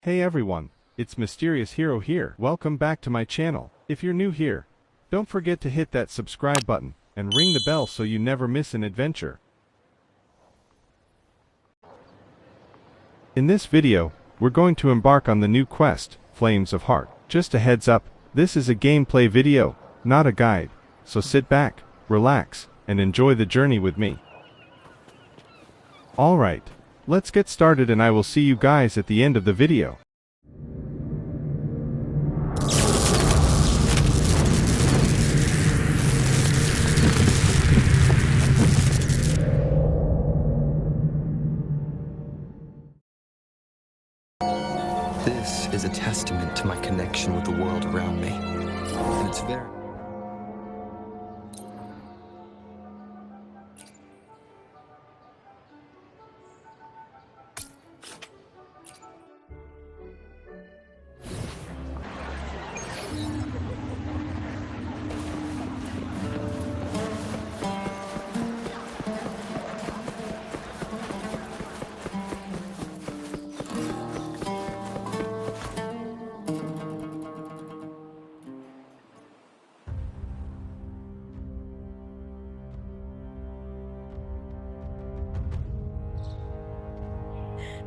Hey everyone, it's Mysterious Hero here. Welcome back to my channel. If you're new here, don't forget to hit that subscribe button and ring the bell so you never miss an adventure. In this video, we're going to embark on the new quest, Flames of Heart. Just a heads up, this is a gameplay video, not a guide, so sit back, relax, and enjoy the journey with me. Alright, let's get started and I will see you guys at the end of the video. This is a testament to my connection with the world around me, and it's very...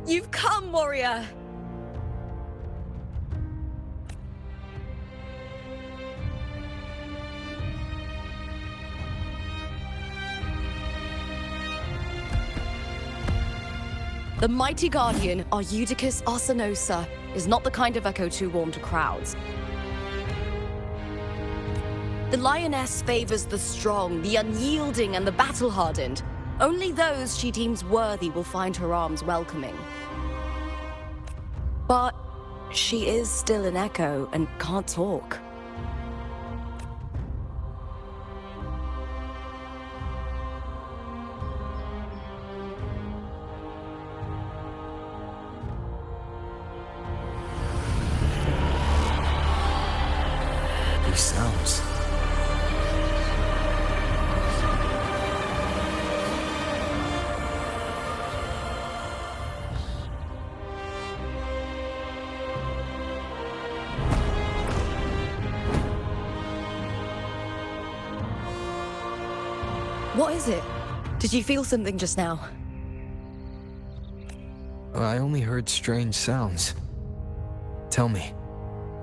You've come, warrior! The mighty guardian, Eutychus Arsinosa, is not the kind of echo too warm to crowds. The lioness favors the strong, the unyielding, and the battle-hardened. Only those she deems worthy will find her arms welcoming. But she is still an echo and can't talk. These sounds... What is it? Did you feel something just now? I only heard strange sounds. Tell me,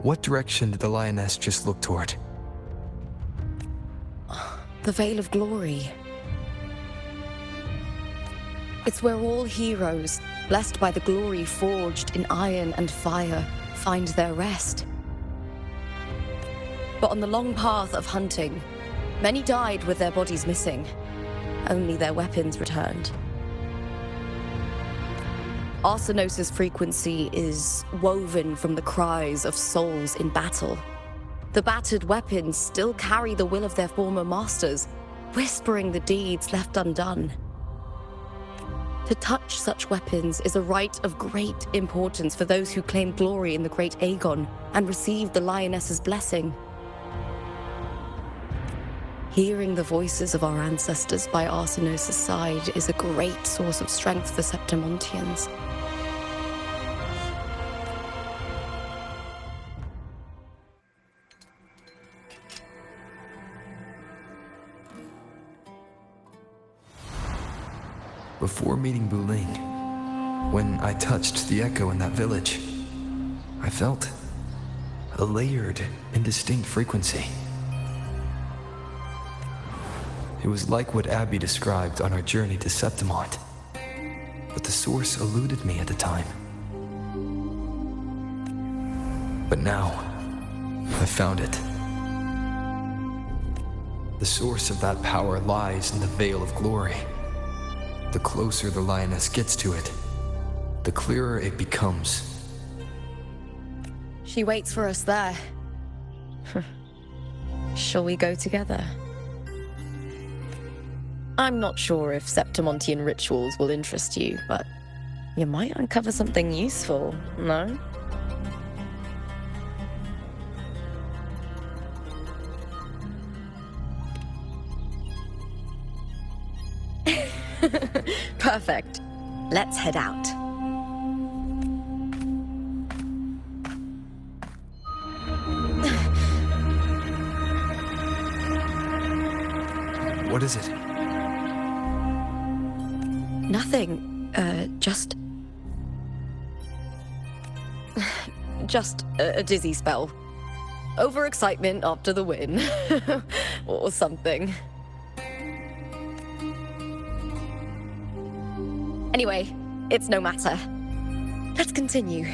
what direction did the lioness just look toward? The Veil of Glory. It's where all heroes, blessed by the glory forged in iron and fire, find their rest. But on the long path of hunting, many died with their bodies missing. Only their weapons returned. Arsinosa's frequency is woven from the cries of souls in battle. The battered weapons still carry the will of their former masters, whispering the deeds left undone. To touch such weapons is a rite of great importance for those who claim glory in the great Aegon and receive the lioness's blessing. Hearing the voices of our ancestors by Arsinosa's side is a great source of strength for Septimontians. Before meeting Buling, when I touched the echo in that village, I felt a layered and distinct frequency. It was like what Abby described on our journey to Septimont, but the source eluded me at the time. But now, I found it. The source of that power lies in the Veil of Glory. The closer the lioness gets to it, the clearer it becomes. She waits for us there. Shall we go together? I'm not sure if Septimontian rituals will interest you, but you might uncover something useful, no? Perfect. Let's head out. What is it? Nothing. Just a dizzy spell. Overexcitement after the win. Or something. Anyway, it's no matter. Let's continue.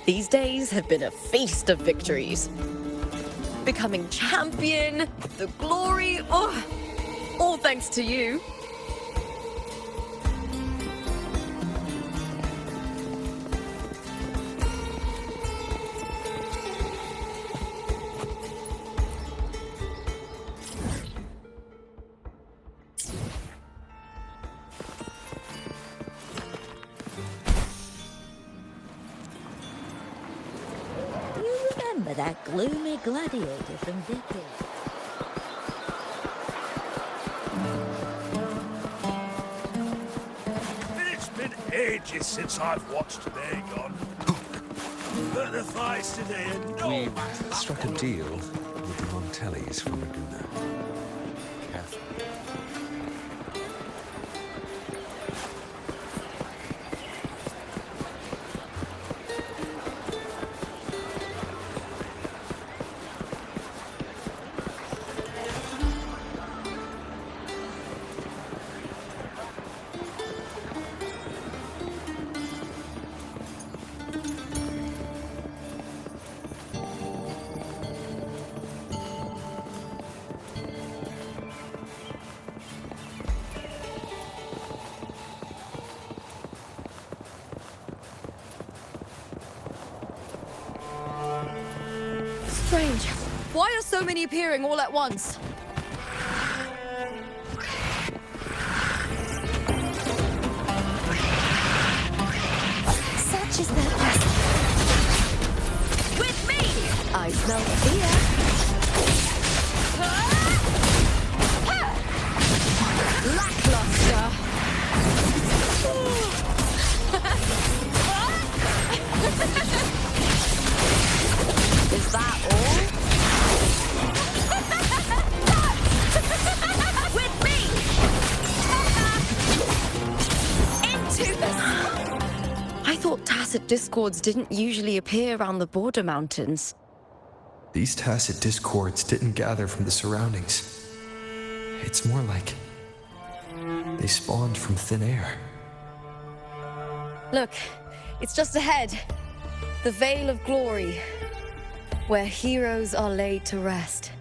These days have been a feast of victories. Becoming champion, the glory, all thanks to you. Remember that gloomy gladiator from Dickens? It's been ages since I've watched Dagon. But the fights today are no We've match. struck a deal with the Montellis from Laguna. Catherine. Strange. Why are so many appearing all at once? Such is their presence. With me! I smell fear. Lackluster. Is that all? With me! Into the... I thought tacit discords didn't usually appear around the border mountains. These tacit discords didn't gather from the surroundings. It's more like they spawned from thin air. Look, it's just ahead. The Vale of Glory, where heroes are laid to rest.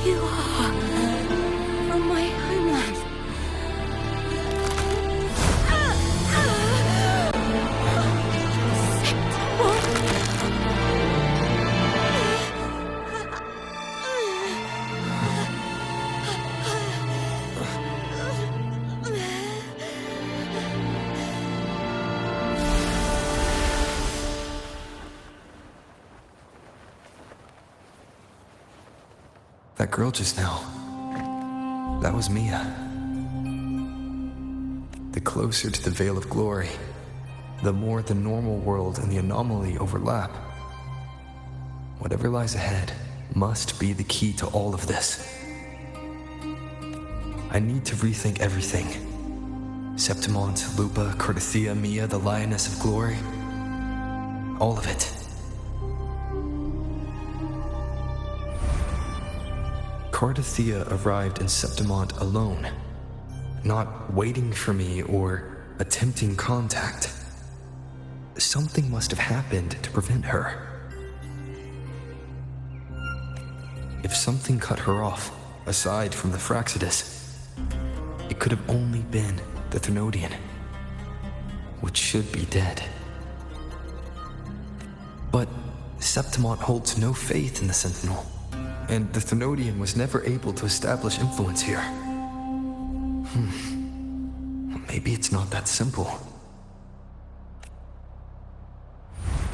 You are from my homeland. That girl just now, that was Mia. The closer to the Vale of Glory, the more the normal world and the anomaly overlap. Whatever lies ahead must be the key to all of this. I need to rethink everything. Septimont, Lupa, Cortithia, Mia, the Lioness of Glory. All of it. Cortithia arrived in Septimont alone, not waiting for me or attempting contact. Something must have happened to prevent her. If something cut her off, aside from the Fraxidus, it could have only been the Thenodian, which should be dead. But Septimont holds no faith in the Sentinel, and the Thenodian was never able to establish influence here. Maybe it's not that simple.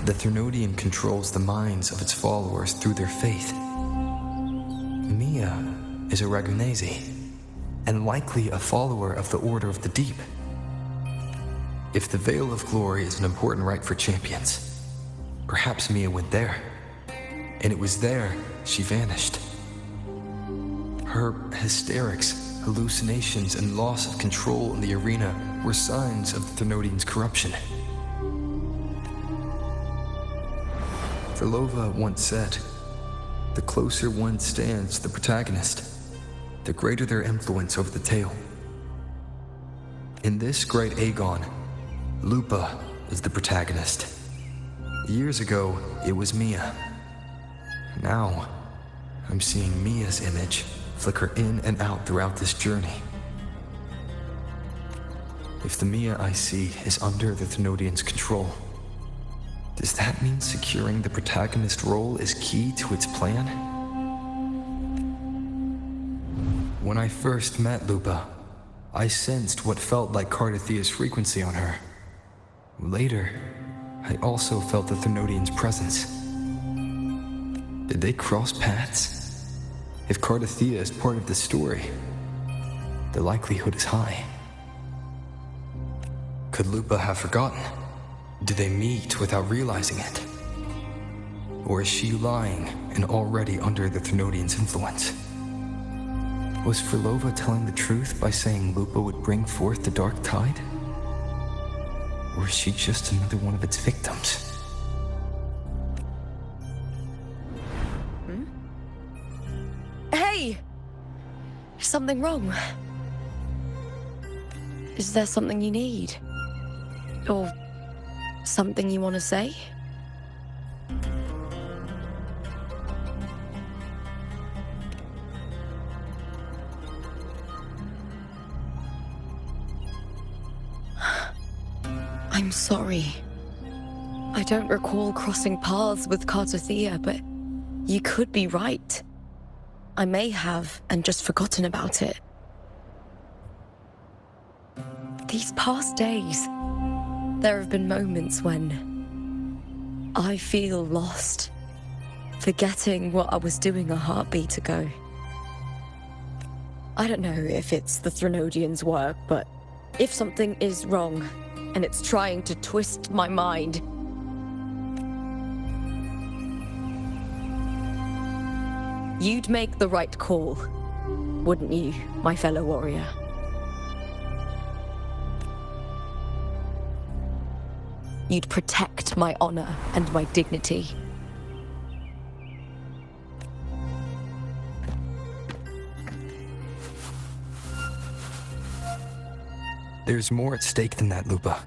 The Thenodian controls the minds of its followers through their faith. Mia is a Ragunese, and likely a follower of the Order of the Deep. If the Veil of Glory is an important rite for champions, perhaps Mia went there, and it was there she vanished. Her hysterics, hallucinations, and loss of control in the arena were signs of the Thenodian's corruption. Verlova once said, "The closer one stands to the protagonist, the greater their influence over the tale." In this great Aegon, Lupa is the protagonist. Years ago, it was Mia. Now, I'm seeing Mia's image flicker in and out throughout this journey. If the Mia I see is under the Thenodian's control, does that mean securing the protagonist role is key to its plan? When I first met Lupa, I sensed what felt like Cardathia's frequency on her. Later, I also felt the Thenodian's presence. Did they cross paths? If Cardathia is part of the story, the likelihood is high. Could Lupa have forgotten? Did they meet without realizing it? Or is she lying and already under the Thenodian's influence? Was Verlova telling the truth by saying Lupa would bring forth the Dark Tide? Or is she just another one of its victims? Hey! Is something wrong? Is there something you need? Or something you want to say? I'm sorry. I don't recall crossing paths with Cardathia, but you could be right. I may have and just forgotten about it. These past days, there have been moments when I feel lost, forgetting what I was doing a heartbeat ago. I don't know if it's the Thenodian's work, but if something is wrong and it's trying to twist my mind, you'd make the right call, wouldn't you, my fellow warrior? You'd protect my honor and my dignity. There's more at stake than that, Lupa.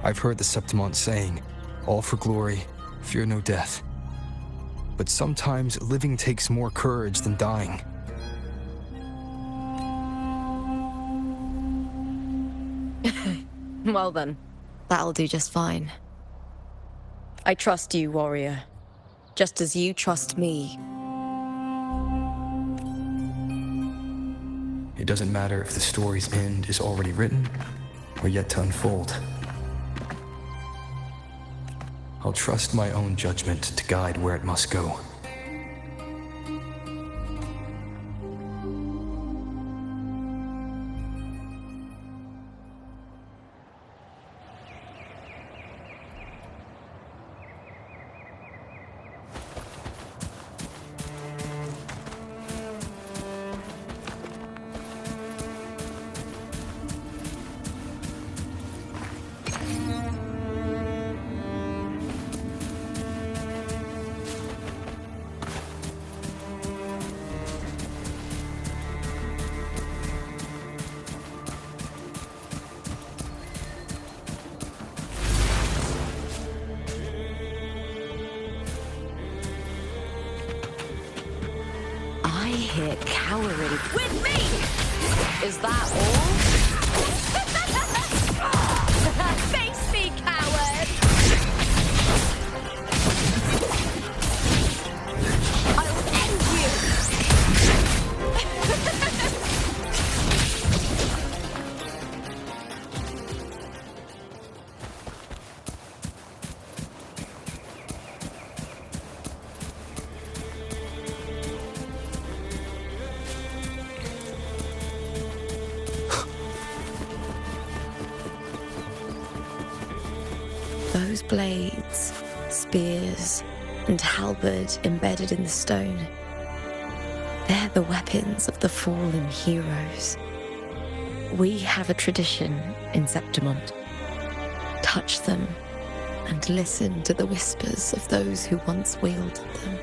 I've heard the Septimont saying, "All for glory, fear no death." But sometimes living takes more courage than dying. Well then, that'll do just fine. I trust you, warrior, just as you trust me. It doesn't matter if the story's end is already written or yet to unfold. I'll trust my own judgment to guide where it must go. I hear cowering. With me! Is that all? Face me, coward! I will end Those blades, spears, and halberd embedded in the stone. They're the weapons of the fallen heroes. We have a tradition in Septimont. Touch them and listen to the whispers of those who once wielded them.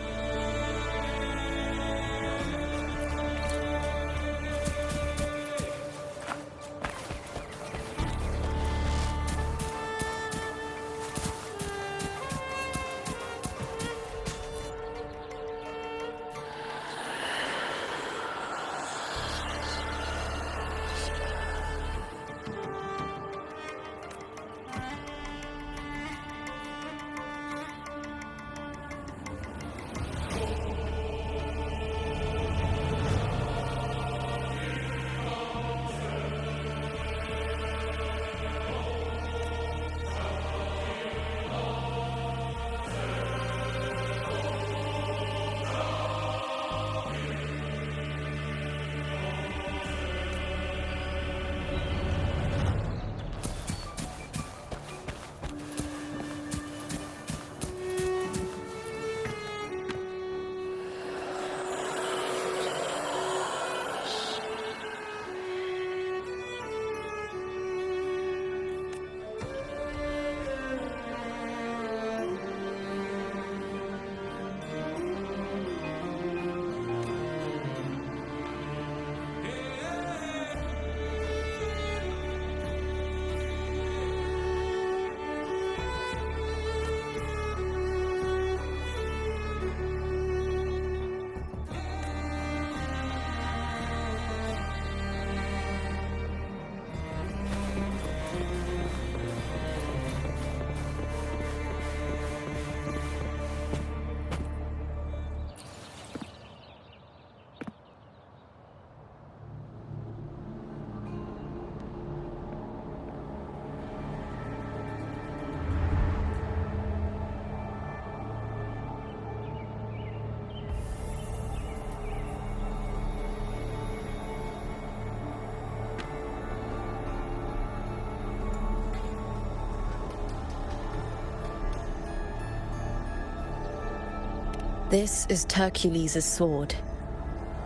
This is Hercules' sword.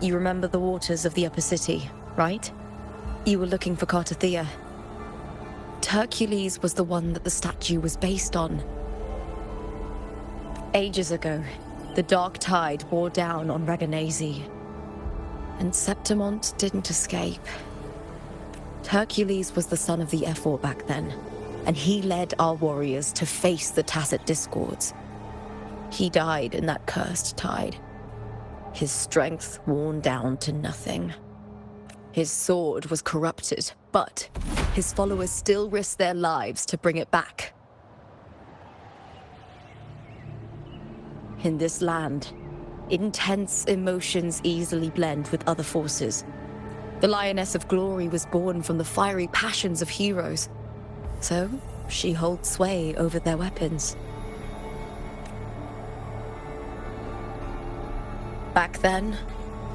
You remember the waters of the upper city, right? You were looking for Cartathea. Hercules was the one that the statue was based on. Ages ago, the dark tide bore down on Reganese, and Septimont didn't escape. Hercules was the son of the Ephor back then, and he led our warriors to face the Tacit Discords. He died in that cursed tide, his strength worn down to nothing. His sword was corrupted, but his followers still risked their lives to bring it back. In this land, intense emotions easily blend with other forces. The Lioness of Glory was born from the fiery passions of heroes, so she holds sway over their weapons. Back then,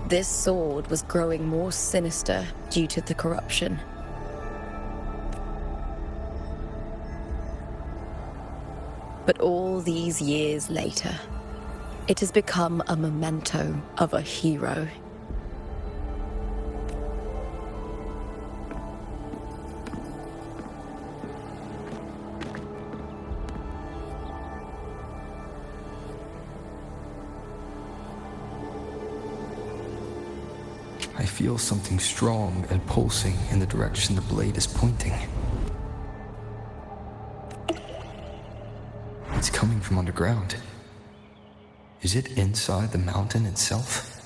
this sword was growing more sinister due to the corruption. But all these years later, it has become a memento of a hero. I feel something strong and pulsing in the direction the blade is pointing. It's coming from underground. Is it inside the mountain itself?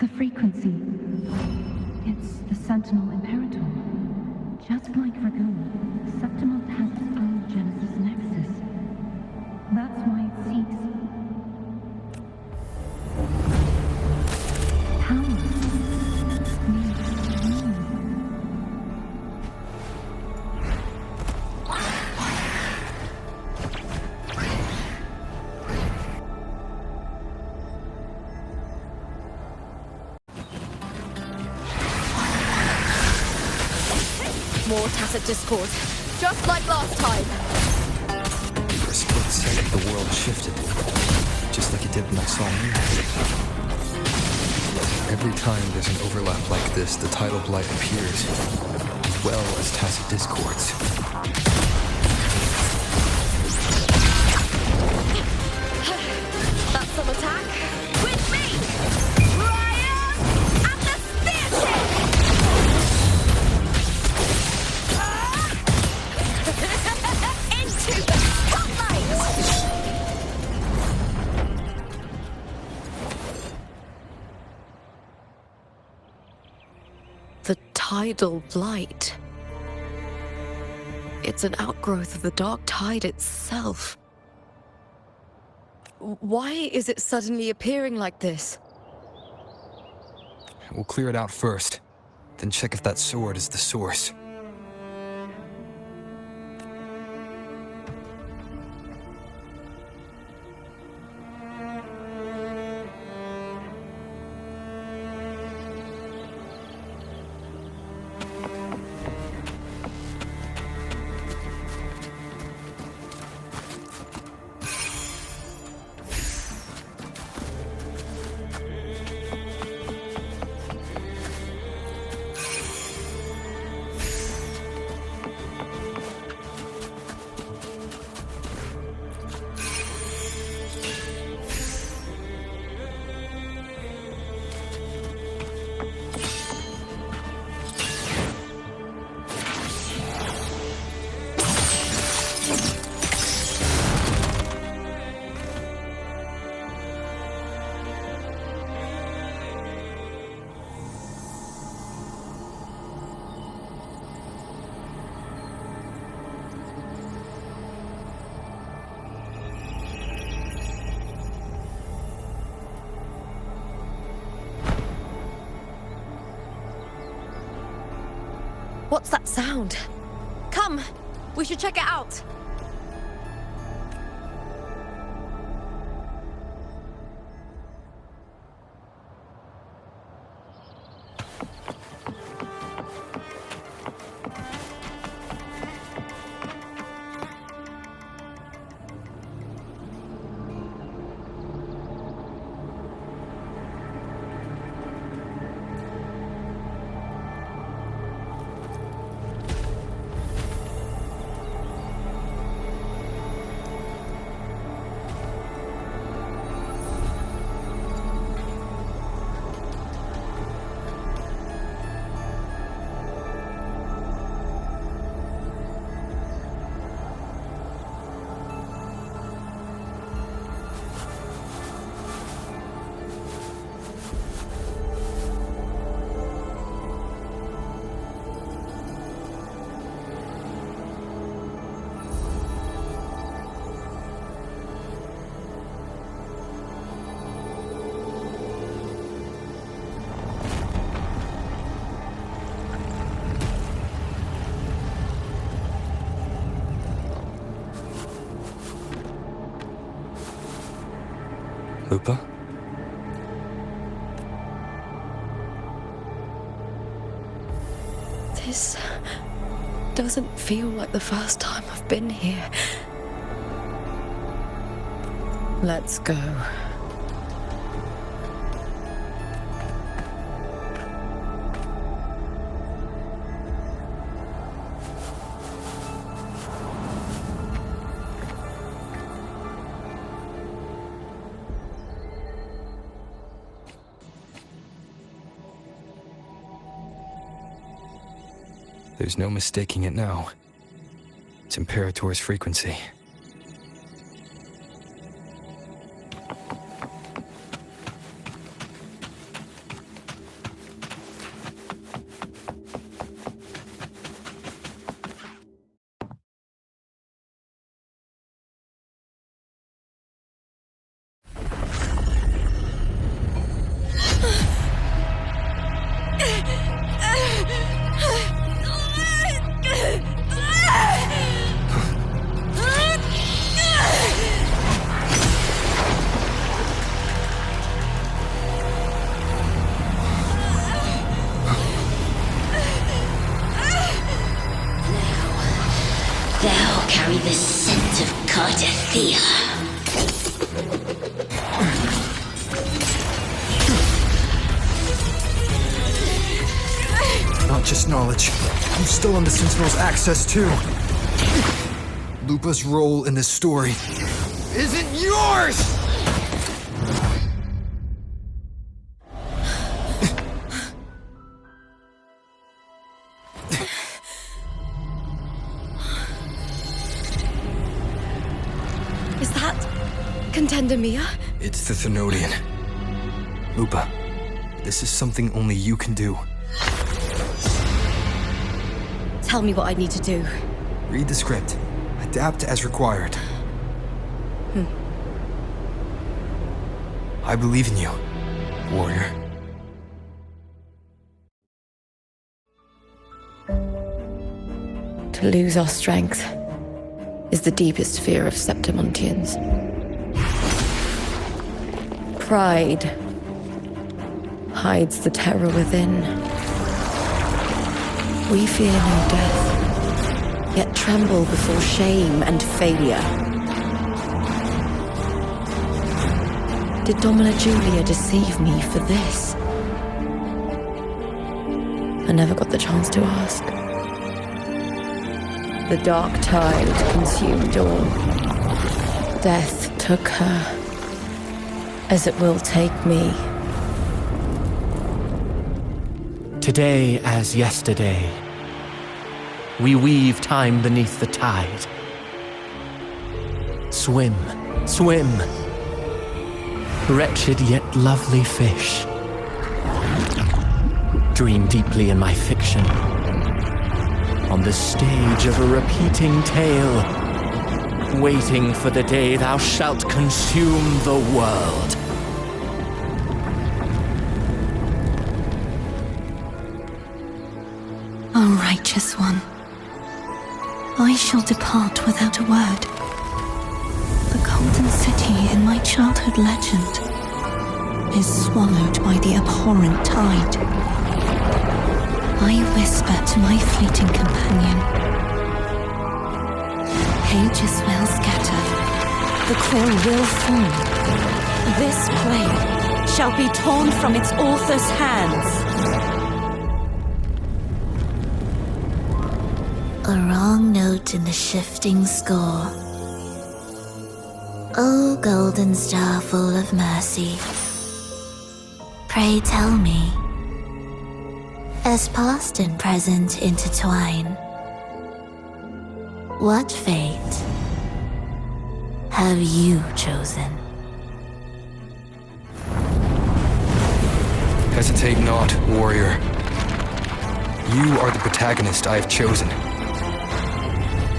The frequency. It's the Sentinel Imperator. Just like Raguna, Septimont has its own Genesis Nexus. That's why it seeks power. Needs meaning. More tacit discord, just like last time. For a split second, the world shifted, just like it did when I saw you. Every time there's an overlap like this, the tidal blight appears, as well as tacit discords. That's some attack. With me, Ryan and the Spearship! Into the spotlight! The tidal blight. It's an outgrowth of the dark tide itself. Why is it suddenly appearing like this? We'll clear it out first, then check if that sword is the source. What's that sound? Come, we should check it out. Lupa? This doesn't feel like the first time I've been here. Let's go. There's no mistaking it now. It's Imperator's frequency. Thou carry the scent of Cardathia. Not just knowledge. I'm still on the Sentinel's access too. Lupa's role in this story isn't yours! Is that Contender Mia? It's the Thenodian. Lupa, this is something only you can do. Tell me what I need to do. Read the script. Adapt as required. I believe in you, warrior. To lose our strength is the deepest fear of Septimontians. Pride hides the terror within. We fear no death, yet tremble before shame and failure. Did Domina Julia deceive me for this? I never got the chance to ask. The dark tide consumed all. Death took her, as it will take me. Today as yesterday, we weave time beneath the tide. Swim, swim, wretched yet lovely fish. Dream deeply in my fiction, on the stage of a repeating tale, waiting for the day thou shalt consume the world. O righteous one, I shall depart without a word. The golden city in my childhood legend is swallowed by the abhorrent tide. I whisper to my fleeting companion. Pages will scatter, the quill will fall. This play shall be torn from its author's hands. A wrong note in the shifting score. O golden star full of mercy, pray tell me, as past and present intertwine, what fate have you chosen? Hesitate not, warrior. You are the protagonist I have chosen.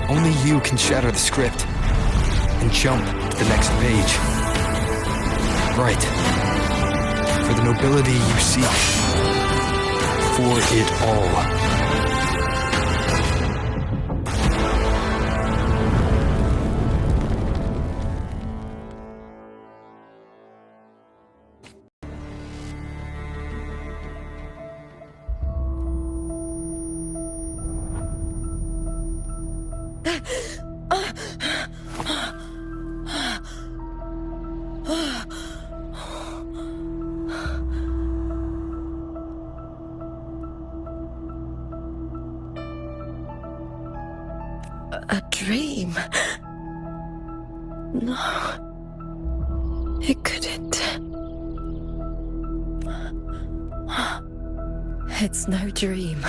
Only you can shatter the script and jump to the next page. Right. For the nobility you seek. For it all. A dream? No. It couldn't. It's no dream.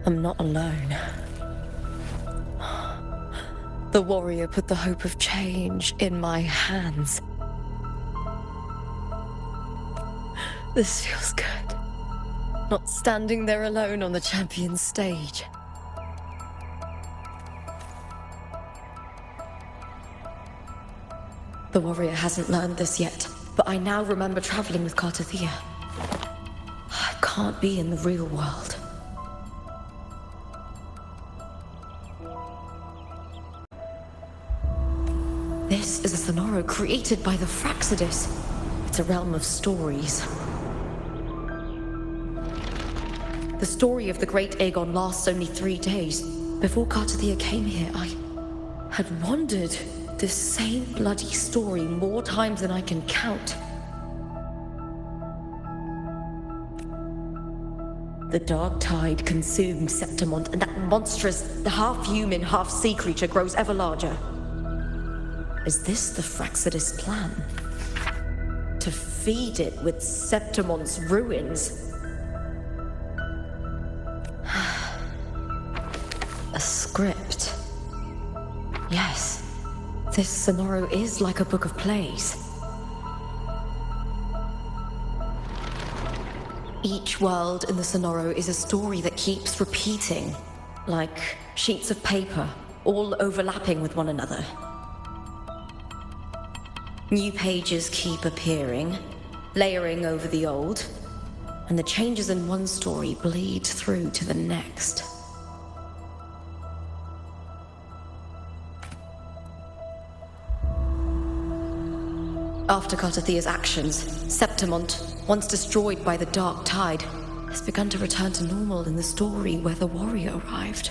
I'm not alone. The warrior put the hope of change in my hands. This feels good. Not standing there alone on the champion's stage. The warrior hasn't learned this yet, but I now remember traveling with Cardathia. I can't be in the real world. This is a Sonoro created by the Fraxidus. It's a realm of stories. The story of the Great Aegon lasts only 3 days. Before Cartathea came here, I had wandered this same bloody story more times than I can count. The dark tide consumed Septimont, and that monstrous, half-human, half-sea creature grows ever larger. Is this the Fraxidus plan? To feed it with Septimont's ruins? A script. Yes, this Sonoro is like a book of plays. Each world in the Sonoro is a story that keeps repeating, like sheets of paper, all overlapping with one another. New pages keep appearing, layering over the old, and the changes in one story bleed through to the next. After Cartathea's actions, Septimont, once destroyed by the dark tide, has begun to return to normal in the story where the warrior arrived.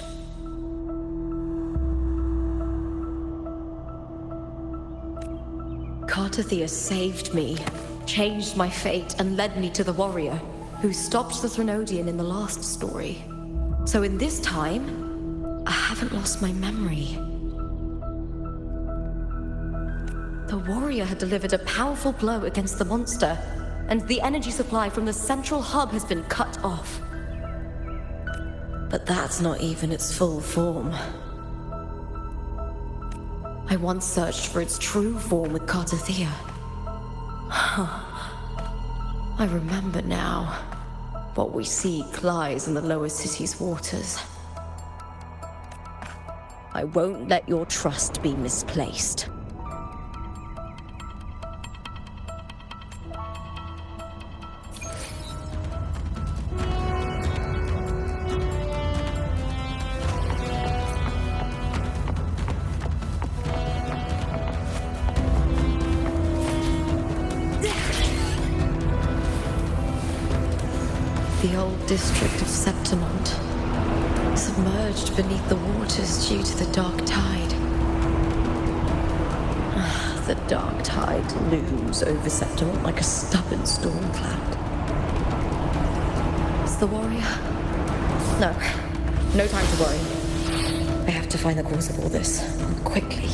Cartathea saved me, changed my fate, and led me to the warrior, who stopped the Threnodian in the last story. So in this time, I haven't lost my memory. The warrior had delivered a powerful blow against the monster, and the energy supply from the central hub has been cut off. But that's not even its full form. I once searched for its true form with Cartathea. I remember now. What we seek lies in the lower city's waters. I won't let your trust be misplaced. The old district of Septimont, submerged beneath the waters due to the dark tide. The dark tide looms over Septimont like a stubborn storm cloud. Is the warrior? No time to worry. I have to find the cause of all this, quickly.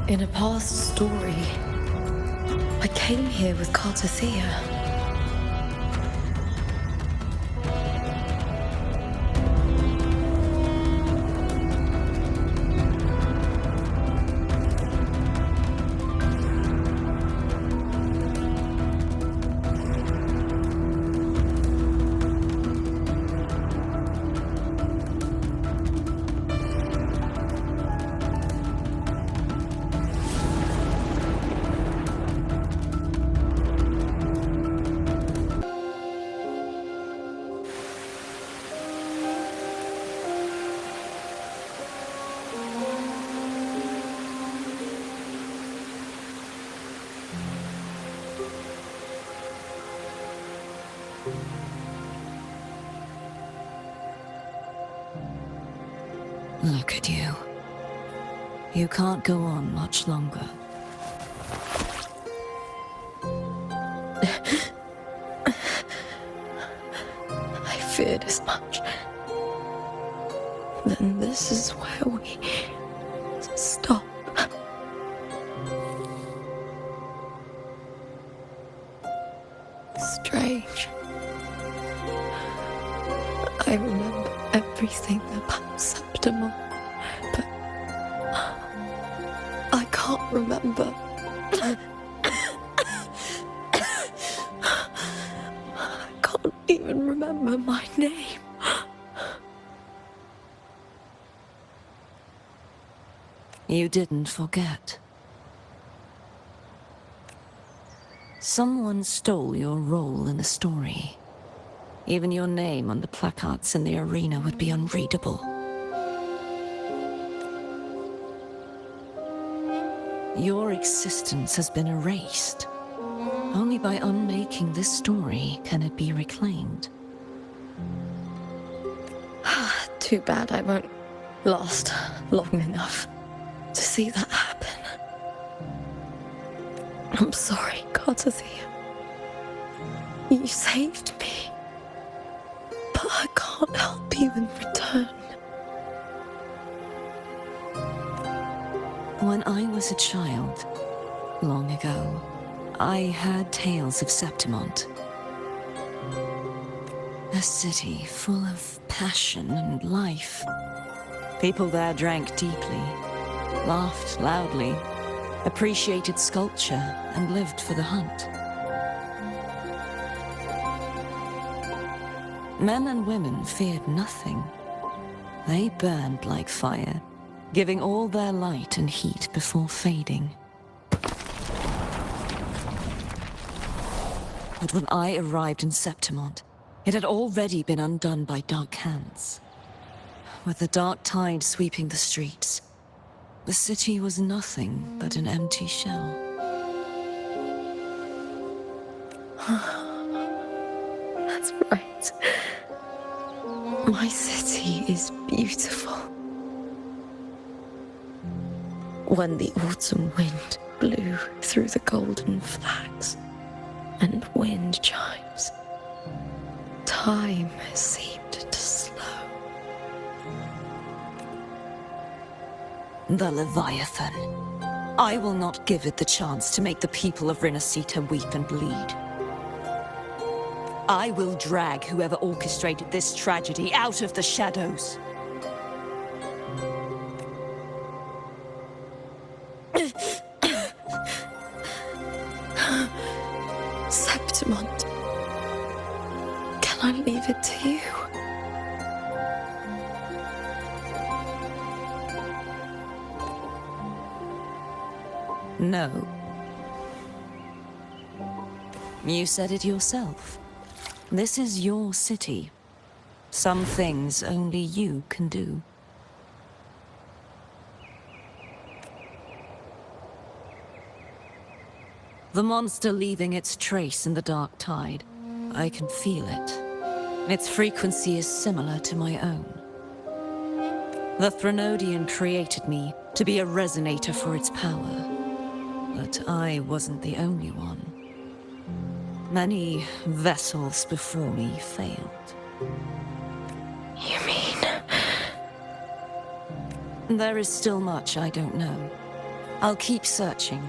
In a past story, I came here with Cartathea. Look at you. You can't go on much longer. I feared as much. Then this is where we stop. Strange. I remember everything about Septimont, but I can't remember I can't even remember my name. You didn't forget. Someone stole your role in the story. Even your name on the placards in the arena would be unreadable. Your existence has been erased. Only by unmaking this story can it be reclaimed. Too bad I won't last long enough to see that happen. I'm sorry, Courtesy. You saved me. But I can't help you in return. When I was a child, long ago, I heard tales of Septimont. A city full of passion and life. People there drank deeply, laughed loudly, appreciated sculpture, and lived for the hunt. Men and women feared nothing. They burned like fire, giving all their light and heat before fading. But when I arrived in Septimont, it had already been undone by dark hands. With the dark tide sweeping the streets, the city was nothing but an empty shell. That's right. My city is beautiful. When the autumn wind blew through the golden flags and wind chimes, time seemed to slow. The Leviathan. I will not give it the chance to make the people of Rinascita weep and bleed. I will drag whoever orchestrated this tragedy out of the shadows. Septimont, can I leave it to you? No. You said it yourself. This is your city. Some things only you can do. The monster leaving its trace in the dark tide. I can feel it. Its frequency is similar to my own. The Threnodian created me to be a resonator for its power. But I wasn't the only one. Many vessels before me failed. You mean? There is still much I don't know. I'll keep searching.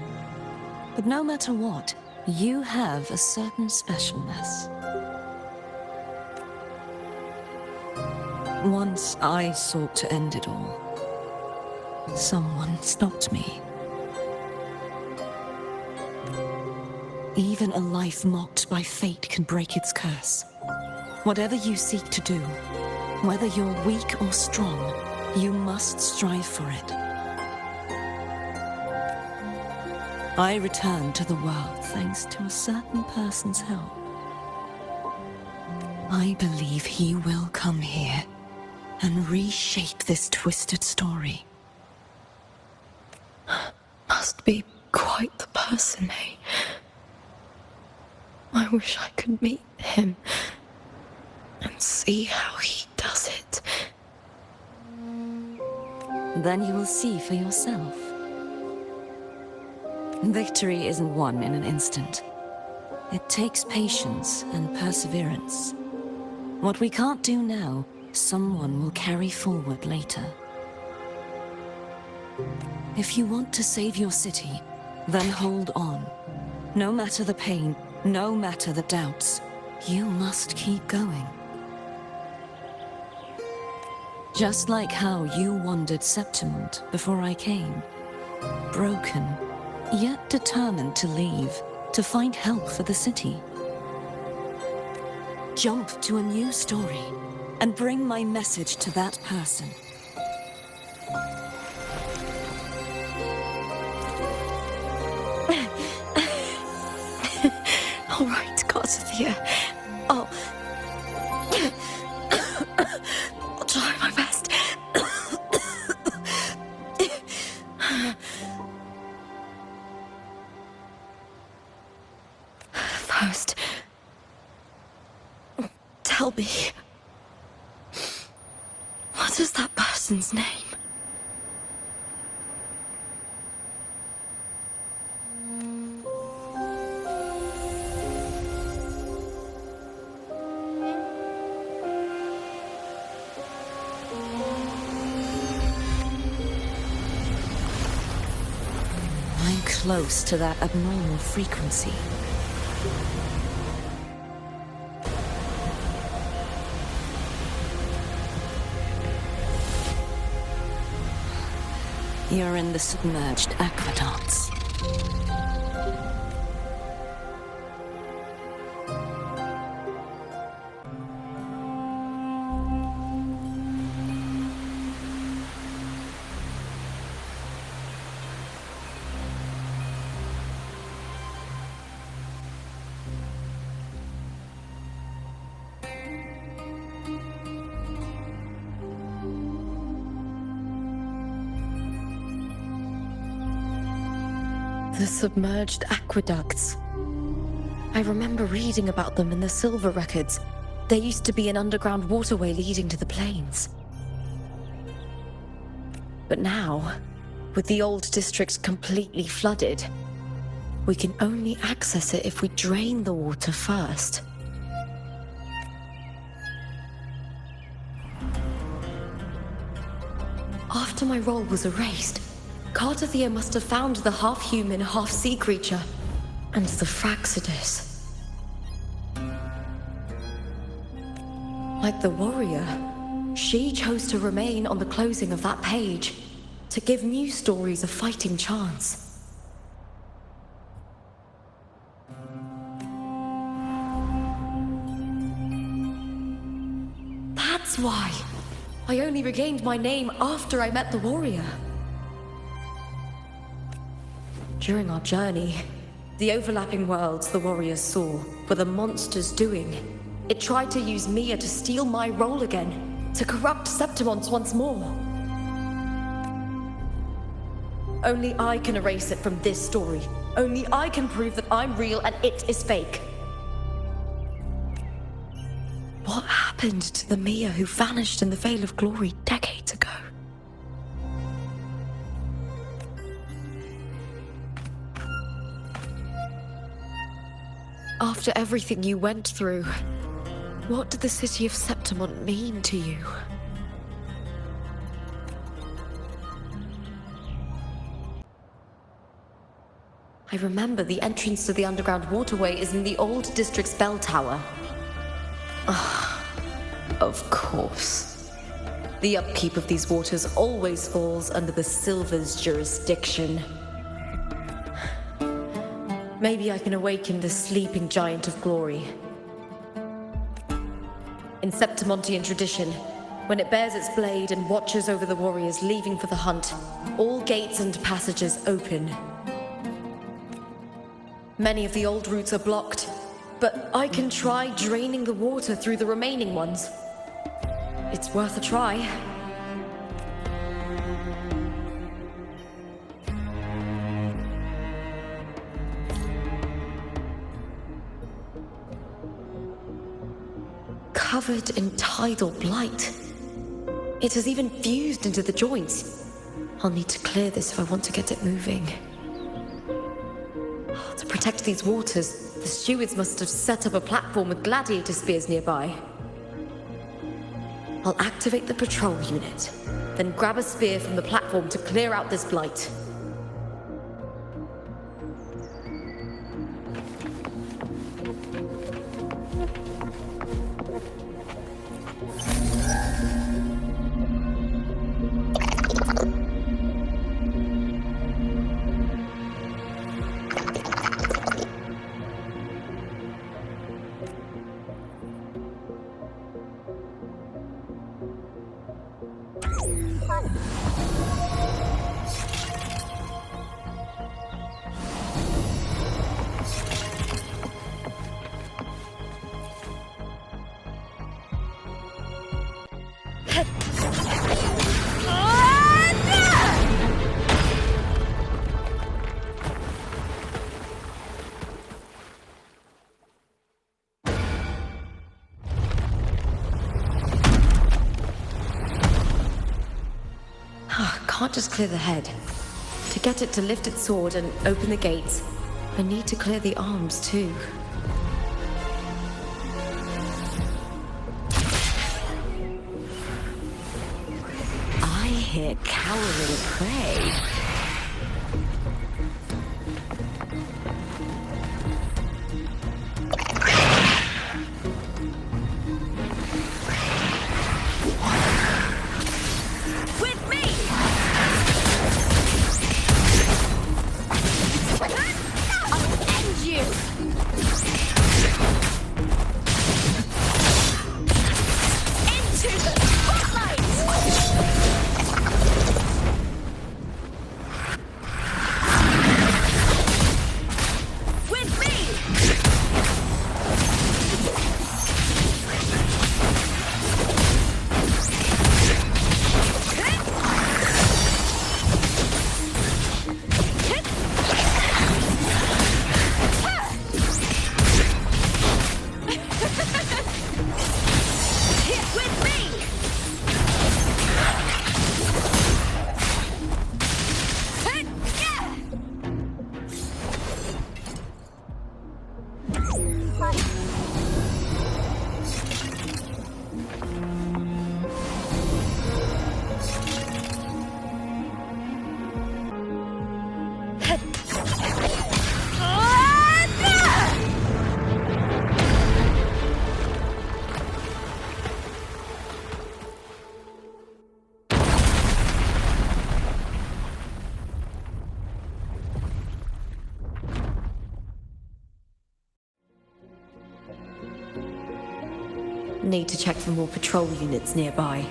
But no matter what, you have a certain specialness. Once I sought to end it all. Someone stopped me. Even a life mocked by fate can break its curse. Whatever you seek to do, whether you're weak or strong, you must strive for it. I returned to the world thanks to a certain person's help. I believe he will come here and reshape this twisted story. Must be quite the person, eh? I wish I could meet him and see how he does it. Then you will see for yourself. Victory isn't won in an instant. It takes patience and perseverance. What we can't do now, someone will carry forward later. If you want to save your city, then hold on. No matter the pain, no matter the doubts, you must keep going. Just like how you wandered Septimont before I came. Broken, yet determined to leave, to find help for the city. Jump to a new story and bring my message to that person. All right, Garcia. I'll try my best. First, tell me, what is that person's name? I'm close to that abnormal frequency. You're in the submerged aqueducts. The submerged aqueducts. I remember reading about them in the Silver records. There used to be an underground waterway leading to the plains. But now, with the old district completely flooded, we can only access it if we drain the water first. After my role was erased, Cartathea must have found the half-human, half-sea creature, and the Fraxidus. Like the warrior, she chose to remain on the closing of that page, to give new stories a fighting chance. That's why I only regained my name after I met the warrior. During our journey, the overlapping worlds the warriors saw were the monster's doing. It tried to use Mia to steal my role again, to corrupt Septimons once more. Only I can erase it from this story. Only I can prove that I'm real and it is fake. What happened to the Mia who vanished in the Veil of Glory decades ago? After everything you went through, what did the city of Septimon mean to you? I remember the entrance to the underground waterway is in the old district's bell tower. Of course. The upkeep of these waters always falls under the Silver's jurisdiction. Maybe I can awaken the sleeping giant of glory. In Septimontian tradition, when it bears its blade and watches over the warriors leaving for the hunt, all gates and passages open. Many of the old routes are blocked, but I can try draining the water through the remaining ones. It's worth a try. Covered in tidal blight. It has even fused into the joints. I'll need to clear this if I want to get it moving. To protect these waters, the stewards must have set up a platform with gladiator spears nearby. I'll activate the patrol unit, then grab a spear from the platform to clear out this blight. can't just clear the head. To get it to lift its sword and open the gates, I need to clear the arms too. I hear cowering prey. Need to check for more patrol units nearby.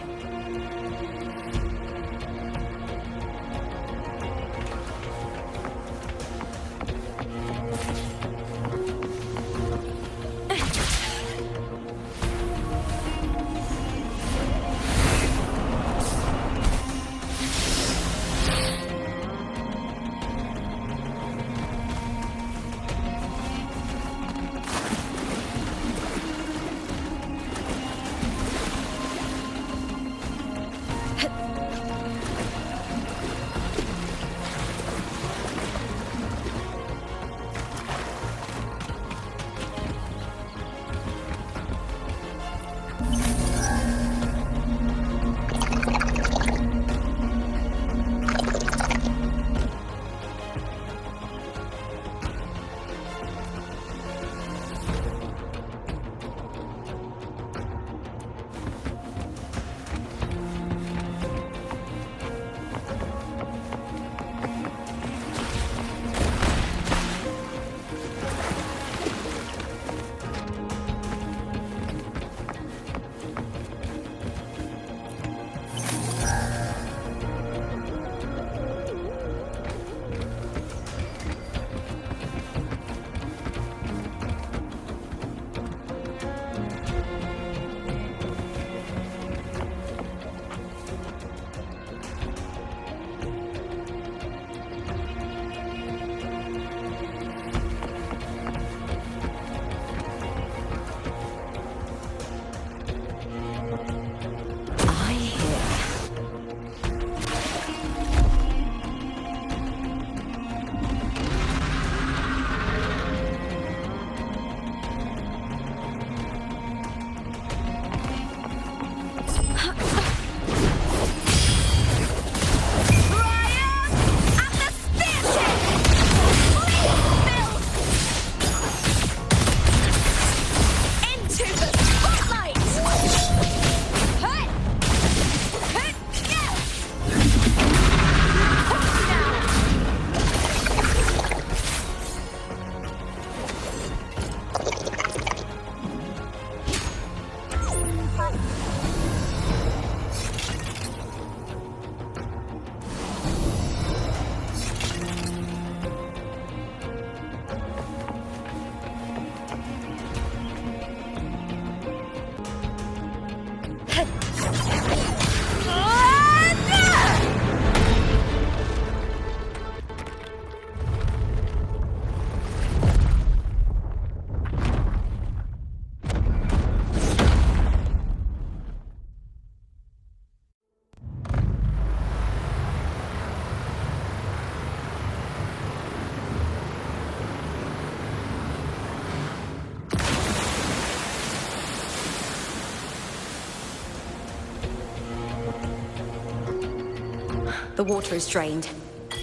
The water is drained.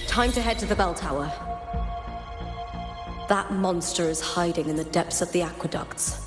Time to head to the bell tower. That monster is hiding in the depths of the aqueducts.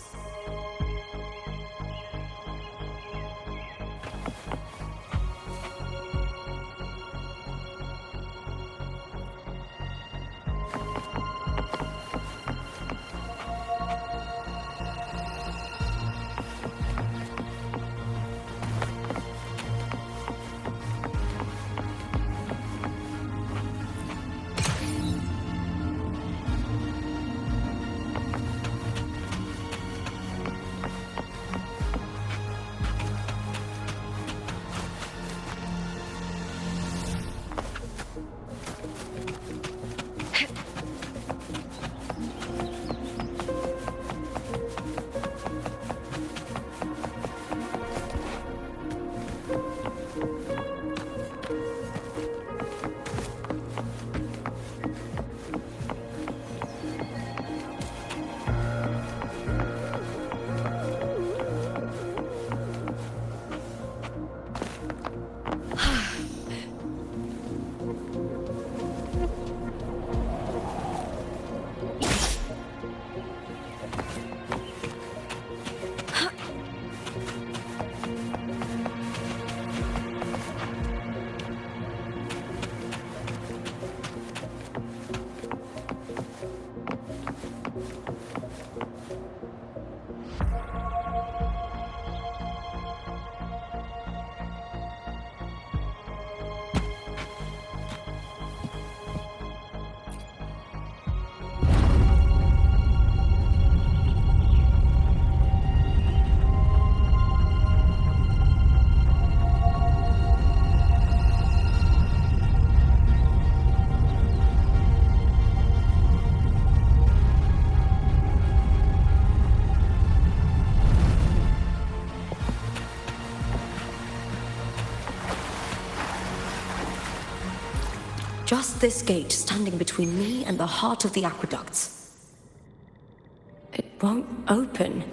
Just this gate standing between me and the heart of the aqueducts. It won't open.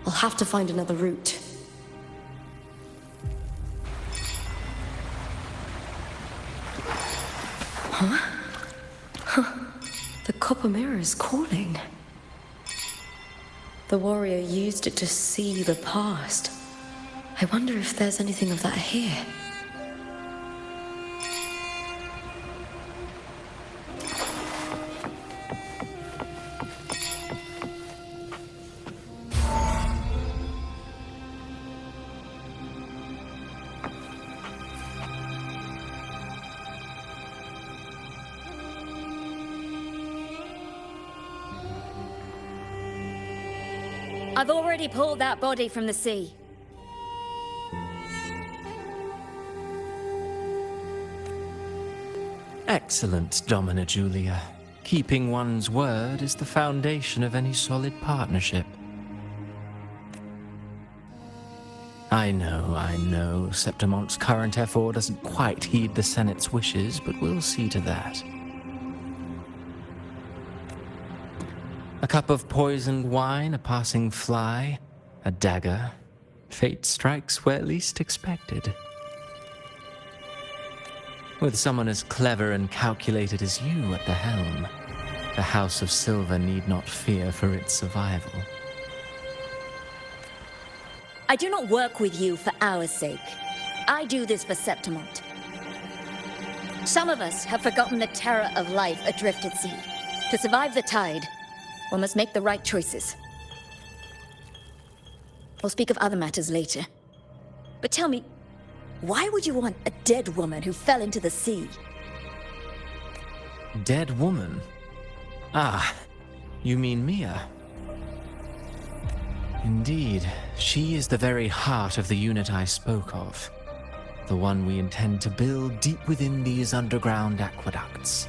I'll have to find another route. The copper mirror is calling. The warrior used it to see the past. I wonder if there's anything of that here. I've already pulled that body from the sea. Excellent, Domina Julia. Keeping one's word is the foundation of any solid partnership. I know, Septimonte's current effort doesn't quite heed the Senate's wishes, but we'll see to that. A cup of poisoned wine, a passing fly, a dagger. Fate strikes where least expected. With someone as clever and calculated as you at the helm, the House of Silver need not fear for its survival. I do not work with you for our sake. I do this for Septimont. Some of us have forgotten the terror of life adrift at sea. To survive the tide, one must make the right choices. We'll speak of other matters later. But tell me, why would you want a dead woman who fell into the sea? Dead woman? Ah, you mean Mia? Indeed, she is the very heart of the unit I spoke of. The one we intend to build deep within these underground aqueducts.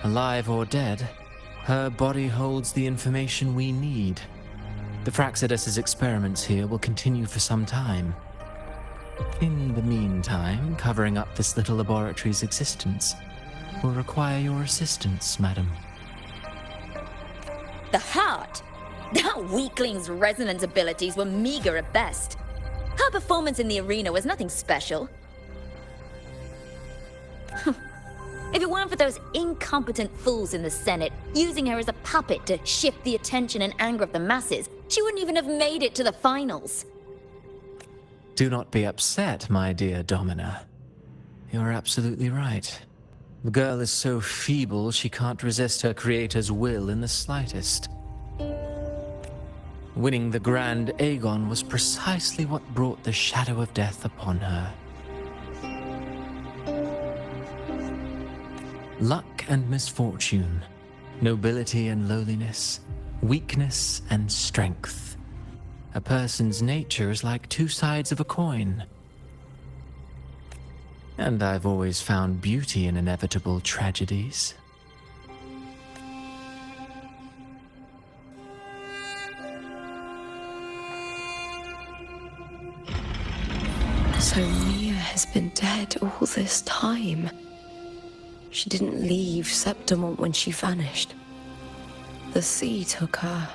Alive or dead, her body holds the information we need. The Fraxidus's experiments here will continue for some time. In the meantime, covering up this little laboratory's existence will require your assistance, madam. The heart? That weakling's resonance abilities were meager at best. Her performance in the arena was nothing special. If it weren't for those incompetent fools in the Senate using her as a puppet to shift the attention and anger of the masses, she wouldn't even have made it to the finals. Do not be upset, my dear Domina. You are absolutely right. The girl is so feeble she can't resist her creator's will in the slightest. Winning the Grand Aegon was precisely what brought the shadow of death upon her. Luck and misfortune, nobility and lowliness, weakness and strength. A person's nature is like two sides of a coin. And I've always found beauty in inevitable tragedies. So Mia has been dead all this time. She didn't leave Septimont when she vanished. The sea took her.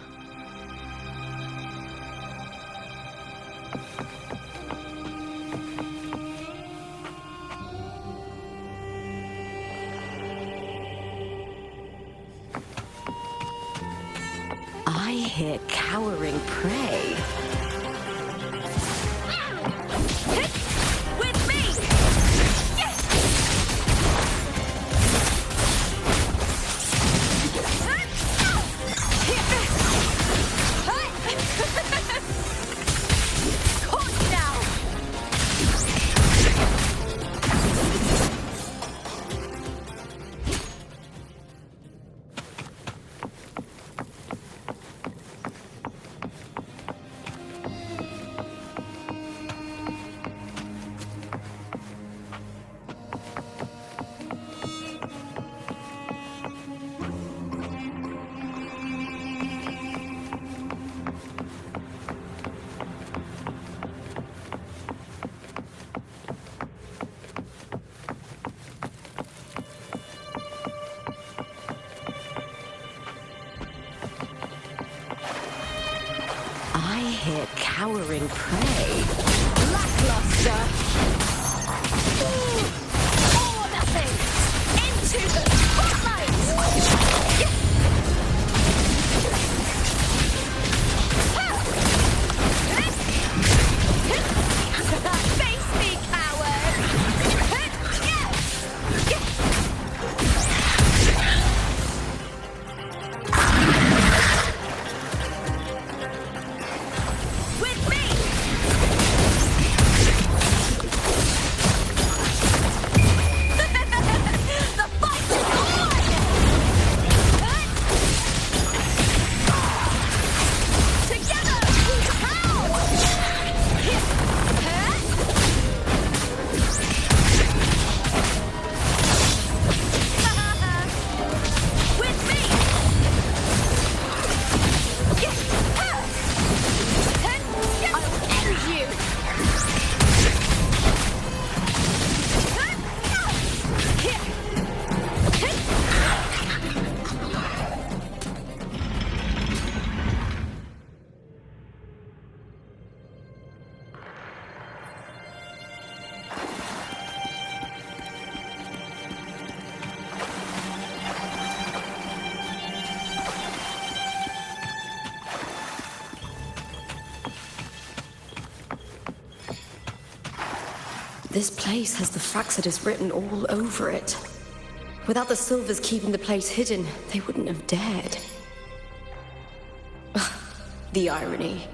I hear cowering prey. With me! Caught now! I hear cowering prey. Lackluster. All or nothing! Into the spotlight! Face me, with me! The fight is on! Together we pound! With me! I'll end you! This place has the Fraxidus written all over it. Without the Silvers keeping the place hidden, they wouldn't have dared. The irony.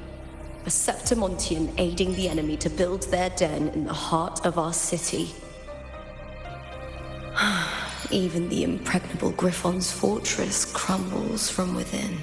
A Septimontian aiding the enemy to build their den in the heart of our city. Even the impregnable Griffon's fortress crumbles from within.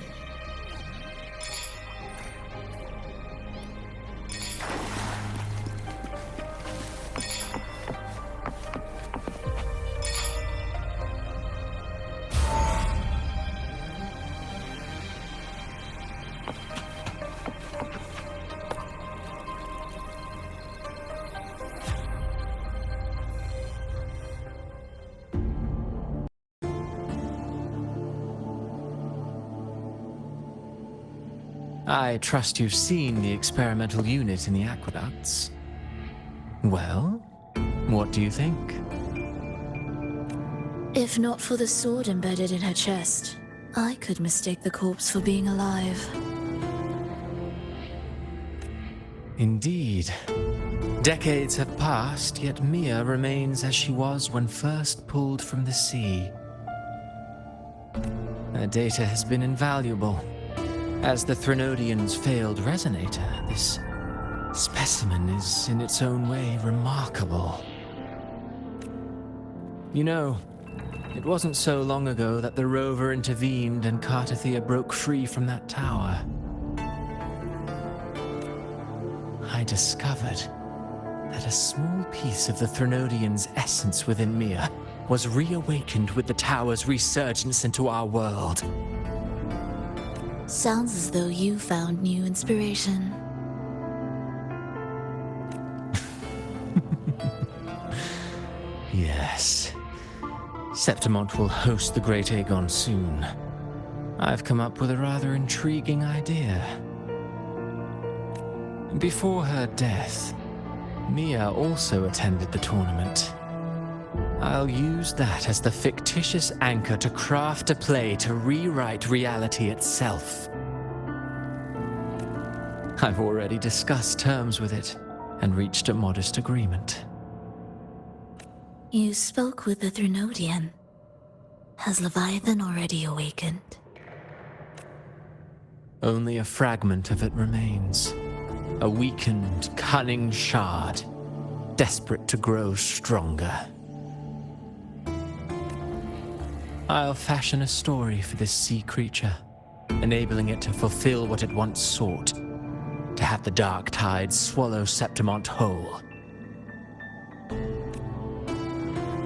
I trust you've seen the experimental unit in the aqueducts. Well, what do you think? If not for the sword embedded in her chest, I could mistake the corpse for being alive. Indeed. Decades have passed, yet Mia remains as she was when first pulled from the sea. Her data has been invaluable. As the Threnodian's failed resonator, this specimen is in its own way remarkable. You know, it wasn't so long ago that the rover intervened and Cartathea broke free from that tower. I discovered that a small piece of the Threnodian's essence within Mia was reawakened with the tower's resurgence into our world. Sounds as though you found new inspiration. Yes. Septimont will host the Great Aegon soon. I've come up with a rather intriguing idea. Before her death, Mia also attended the tournament. I'll use that as the fictitious anchor to craft a play to rewrite reality itself. I've already discussed terms with it and reached a modest agreement. You spoke with the Threnodian. Has Leviathan already awakened? Only a fragment of it remains. A weakened, cunning shard, desperate to grow stronger. I'll fashion a story for this sea creature, enabling it to fulfill what it once sought, to have the dark tide swallow Septimont whole.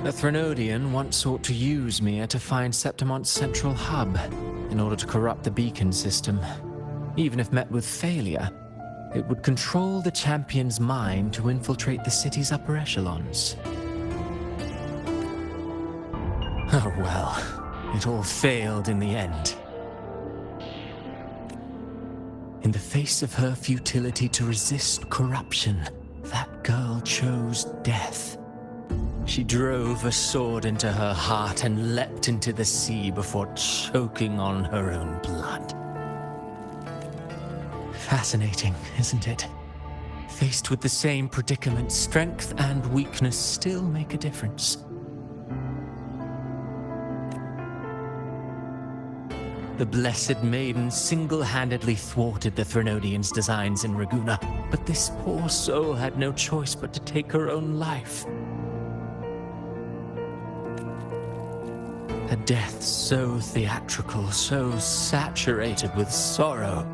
The Threnodian once sought to use Mia to find Septimont's central hub in order to corrupt the beacon system. Even if met with failure, it would control the champion's mind to infiltrate the city's upper echelons. Oh well, it all failed in the end. In the face of her futility to resist corruption, that girl chose death. She drove a sword into her heart and leapt into the sea before choking on her own blood. Fascinating, isn't it? Faced with the same predicament, strength and weakness still make a difference. The Blessed Maiden single-handedly thwarted the Threnodian's designs in Ragunna, but this poor soul had no choice but to take her own life. A death so theatrical, so saturated with sorrow.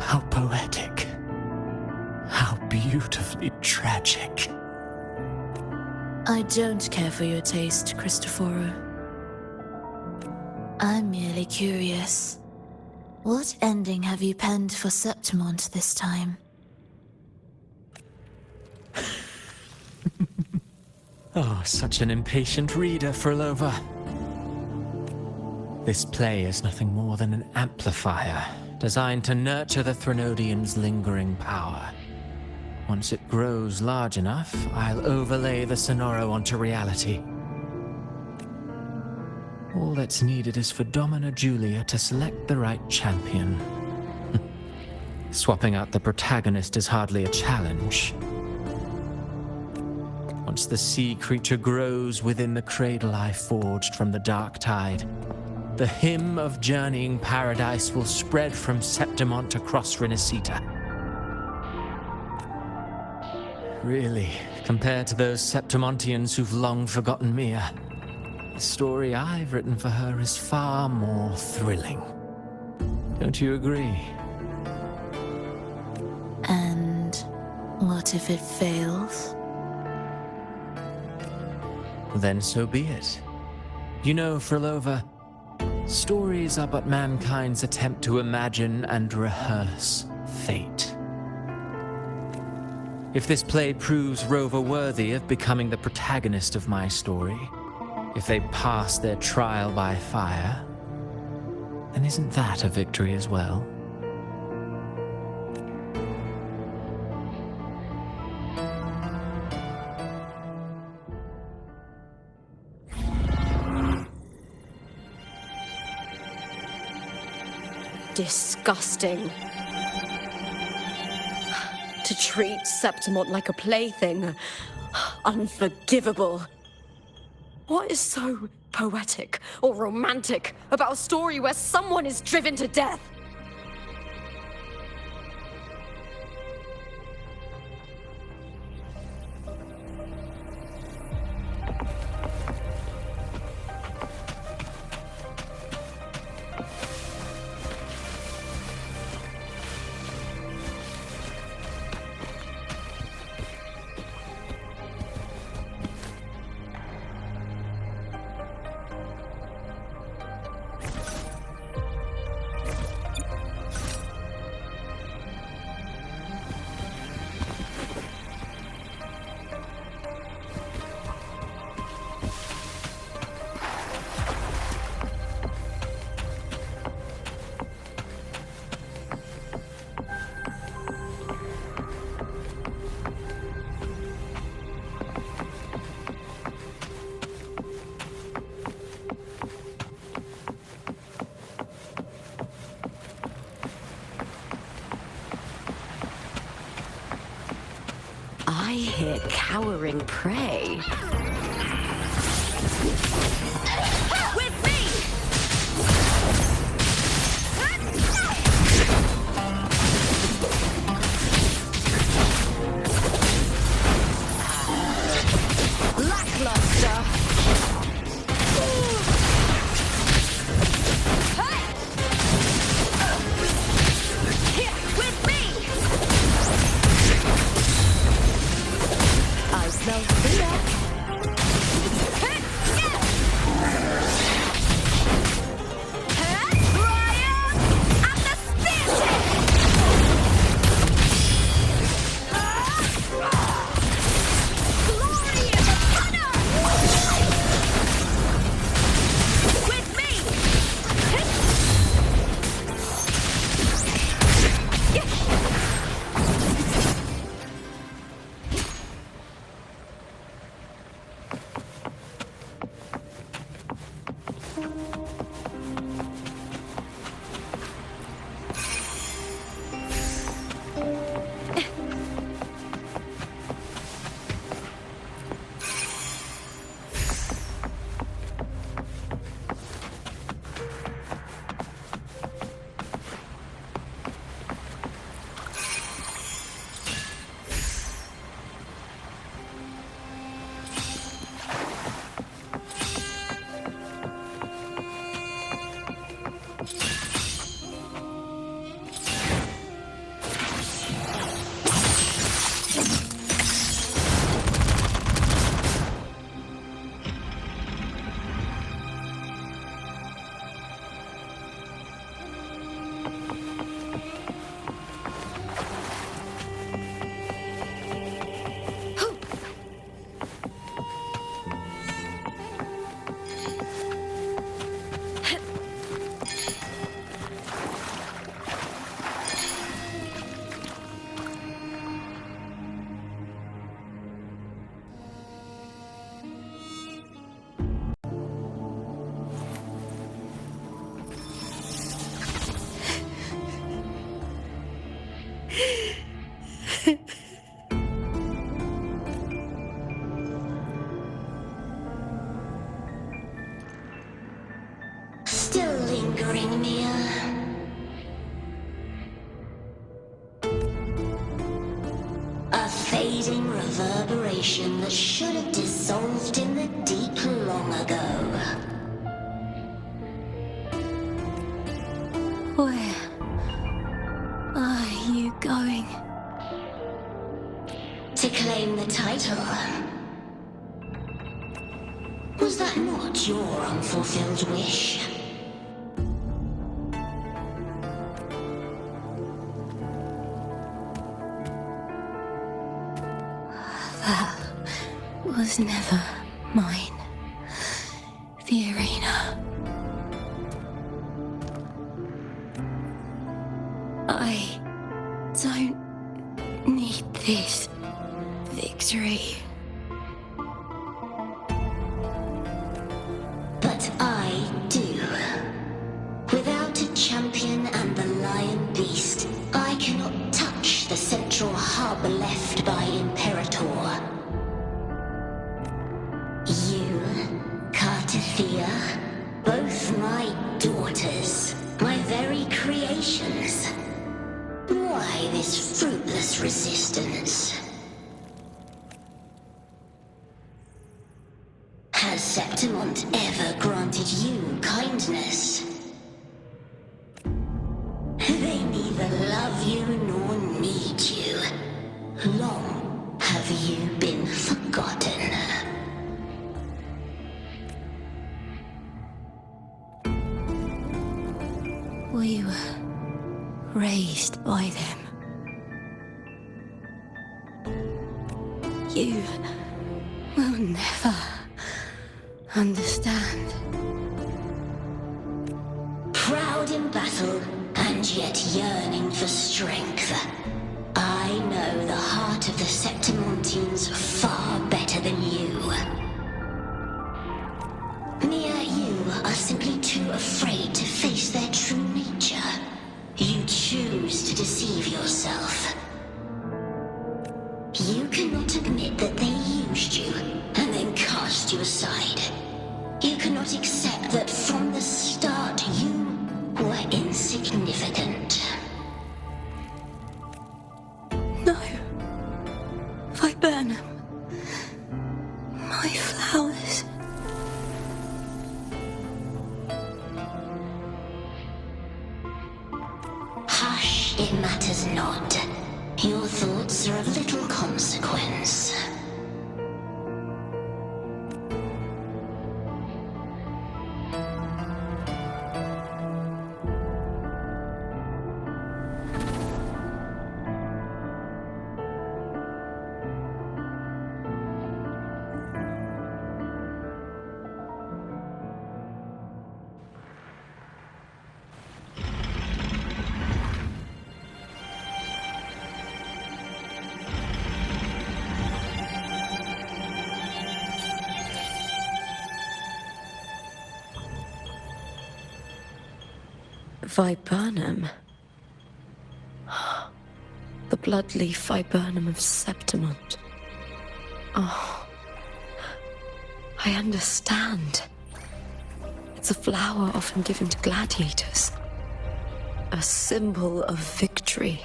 How poetic. How beautifully tragic. I don't care for your taste, Cristoforo. I'm merely curious. What ending have you penned for Septimont this time? Oh, such an impatient reader, Frolova. This play is nothing more than an amplifier, designed to nurture the Threnodian's lingering power. Once it grows large enough, I'll overlay the Sonoro onto reality. All that's needed is for Domina Julia to select the right champion. Swapping out the protagonist is hardly a challenge. Once the sea creature grows within the cradle I forged from the dark tide, the hymn of journeying paradise will spread from Septimont across Rinascita. Really, compared to those Septimontians who've long forgotten Mia, the story I've written for her is far more thrilling. Don't you agree? And what if it fails? Then so be it. You know, Frolova, stories are but mankind's attempt to imagine and rehearse fate. If this play proves Rover worthy of becoming the protagonist of my story, if they pass their trial by fire, then isn't that a victory as well? Disgusting. To treat Septimont like a plaything. Unforgivable. What is so poetic or romantic about a story where someone is driven to death? I hear cowering prey. With me! Lackluster! Here, with me! I smell fear. Still lingering, Mia. A fading reverberation that should have dissolved in the deep long ago. Where are you going? To claim the title. Was that not your unfulfilled wish? That was never mine. The arena. I don't need this victory. But I do. Without a champion and the Both my daughters, my very creations. Why this fruitless resistance? Has Septimont ever granted you kindness? They neither love you nor need you. Long have you been forgotten. We were raised by them. You will never understand. Proud in battle, and yet yearning for strength. I know the heart of the Septimontines far better than you. Mia, you are simply too afraid to face their true nature. You choose to deceive yourself. You cannot admit that they used you and then cast you aside. You cannot accept that from the start you were insignificant. No. Viburnum. My flowers. Hush, it matters not. Your thoughts are of little consequence. Viburnum. The bloodleaf viburnum of Septimont. Oh, I understand. It's a flower often given to gladiators. A symbol of victory.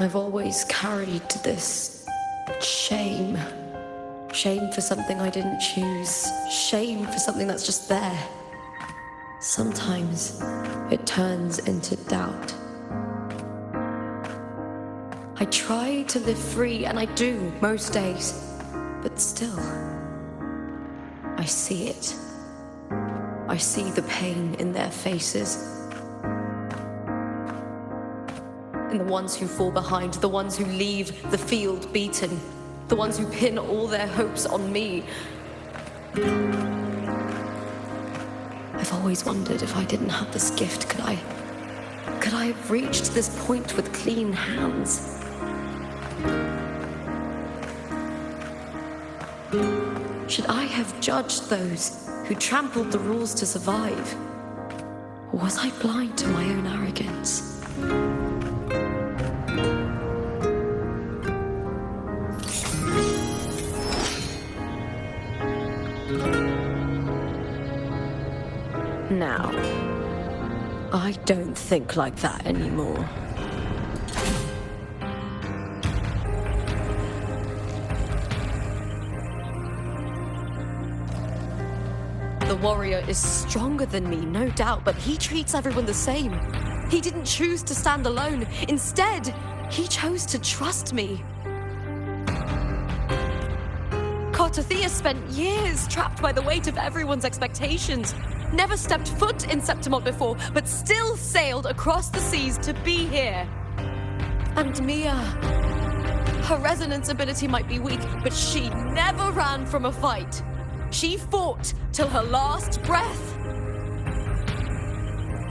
I've always carried this shame. Shame for something I didn't choose. Shame for something that's just there. Sometimes it turns into doubt. I try to live free, and I do most days. But still, I see it. I see the pain in their faces. In the ones who fall behind, the ones who leave the field beaten, the ones who pin all their hopes on me. I've always wondered if I didn't have this gift, could I have reached this point with clean hands? Should I have judged those who trampled the rules to survive? Or was I blind to my own arrogance? Now, I don't think like that anymore. The warrior is stronger than me, no doubt, but he treats everyone the same. He didn't choose to stand alone. Instead, he chose to trust me. Cartothea spent years trapped by the weight of everyone's expectations. Never stepped foot in Septimont before, but still sailed across the seas to be here. And Mia, her resonance ability might be weak, but she never ran from a fight. She fought till her last breath.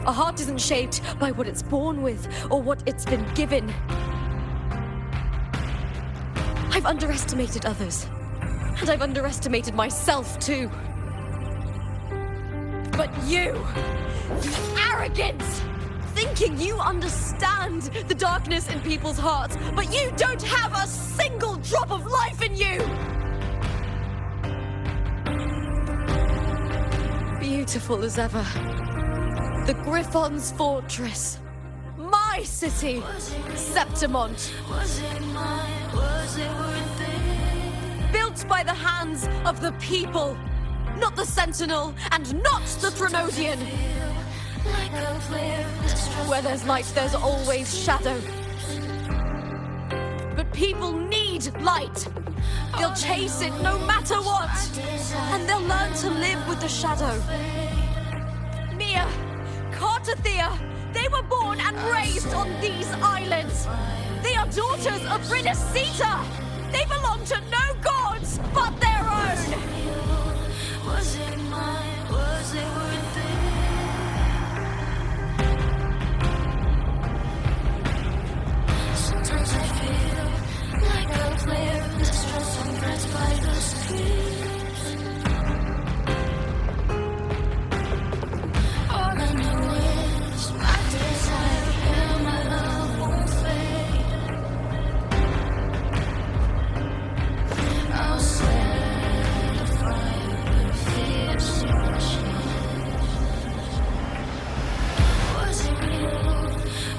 A heart isn't shaped by what it's born with or what it's been given. I've underestimated others, and I've underestimated myself too. But you arrogance! Thinking you understand the darkness in people's hearts, but you don't have a single drop of life in you! Beautiful as ever. The Griffon's fortress. My city, Septimont. Built by the hands of the people, not the Sentinel and not the Threnodian. Where there's light, there's always shadow. But people need light. They'll chase it no matter what. And they'll learn to live with the shadow. Mia, Cartothea, they were born and raised on these islands. They are daughters of Rinascita. They belong to no gods but their own. Was it mine? Was it worth it? Sometimes I feel like a flare of distress impressed by the streets. All I know is my desire and my love won't fade. I'll set a fire with fierce passion. Was it real?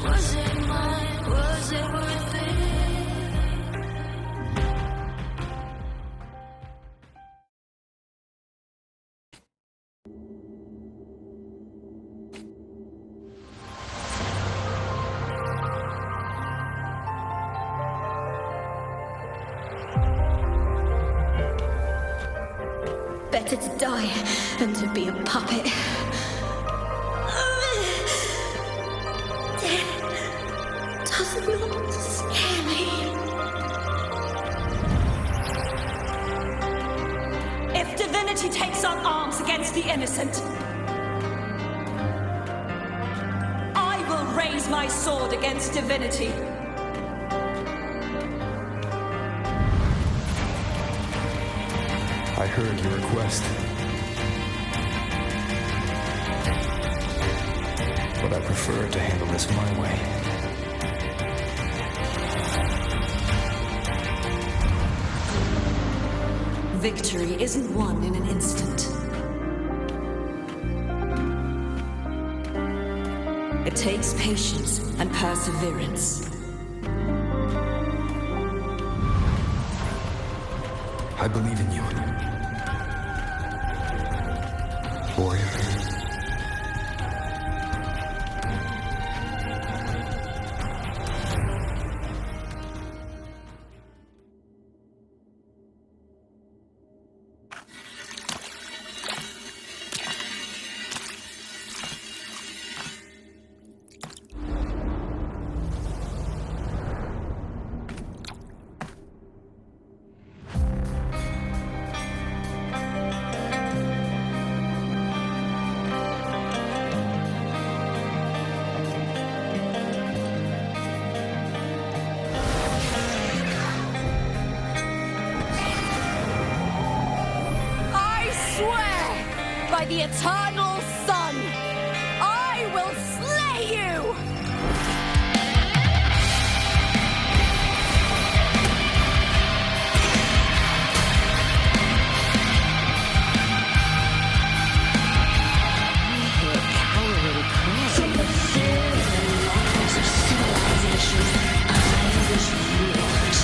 Was it mine? Was it worth it? Better to die than to be a puppet. Death does not scare me. If divinity takes up arms against the innocent, I will raise my sword against divinity. I heard your request. But I prefer to handle this my way. Victory isn't won in an instant. It takes patience and perseverance. I believe in you. Warrior. By the eternal sun, I will slay you! From the fears and lies of civilizations, I was wrought.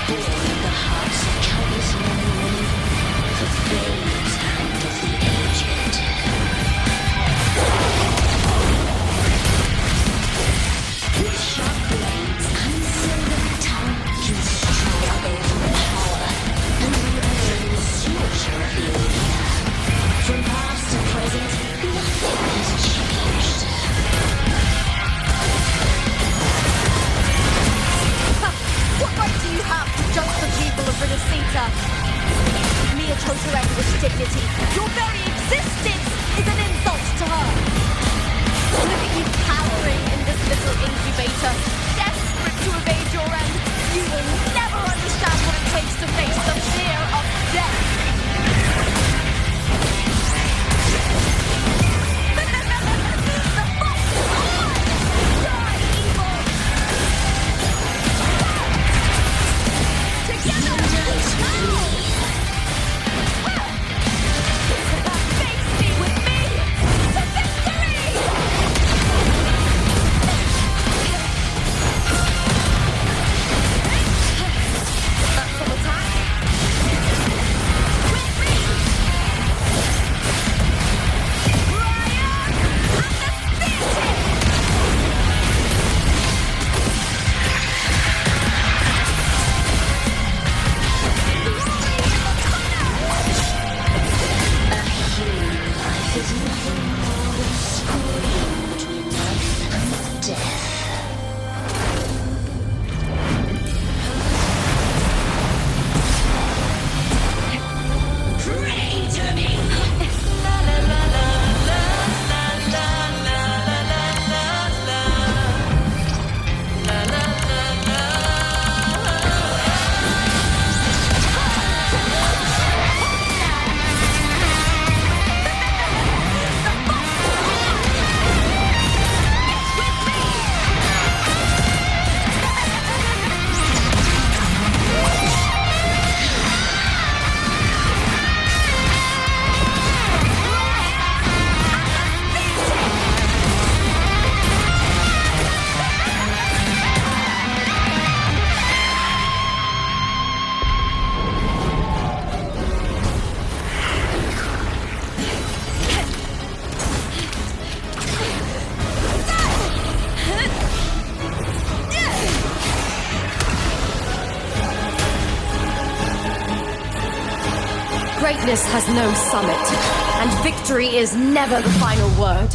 Born in the hearts of countless men and women, the flames hand of the ages. chose to end with dignity. Your very existence is an insult to her. Look at you cowering in this little incubator, desperate to evade your end. You will never understand what it takes to face the fear of death. Greatness has no summit, and victory is never the final word.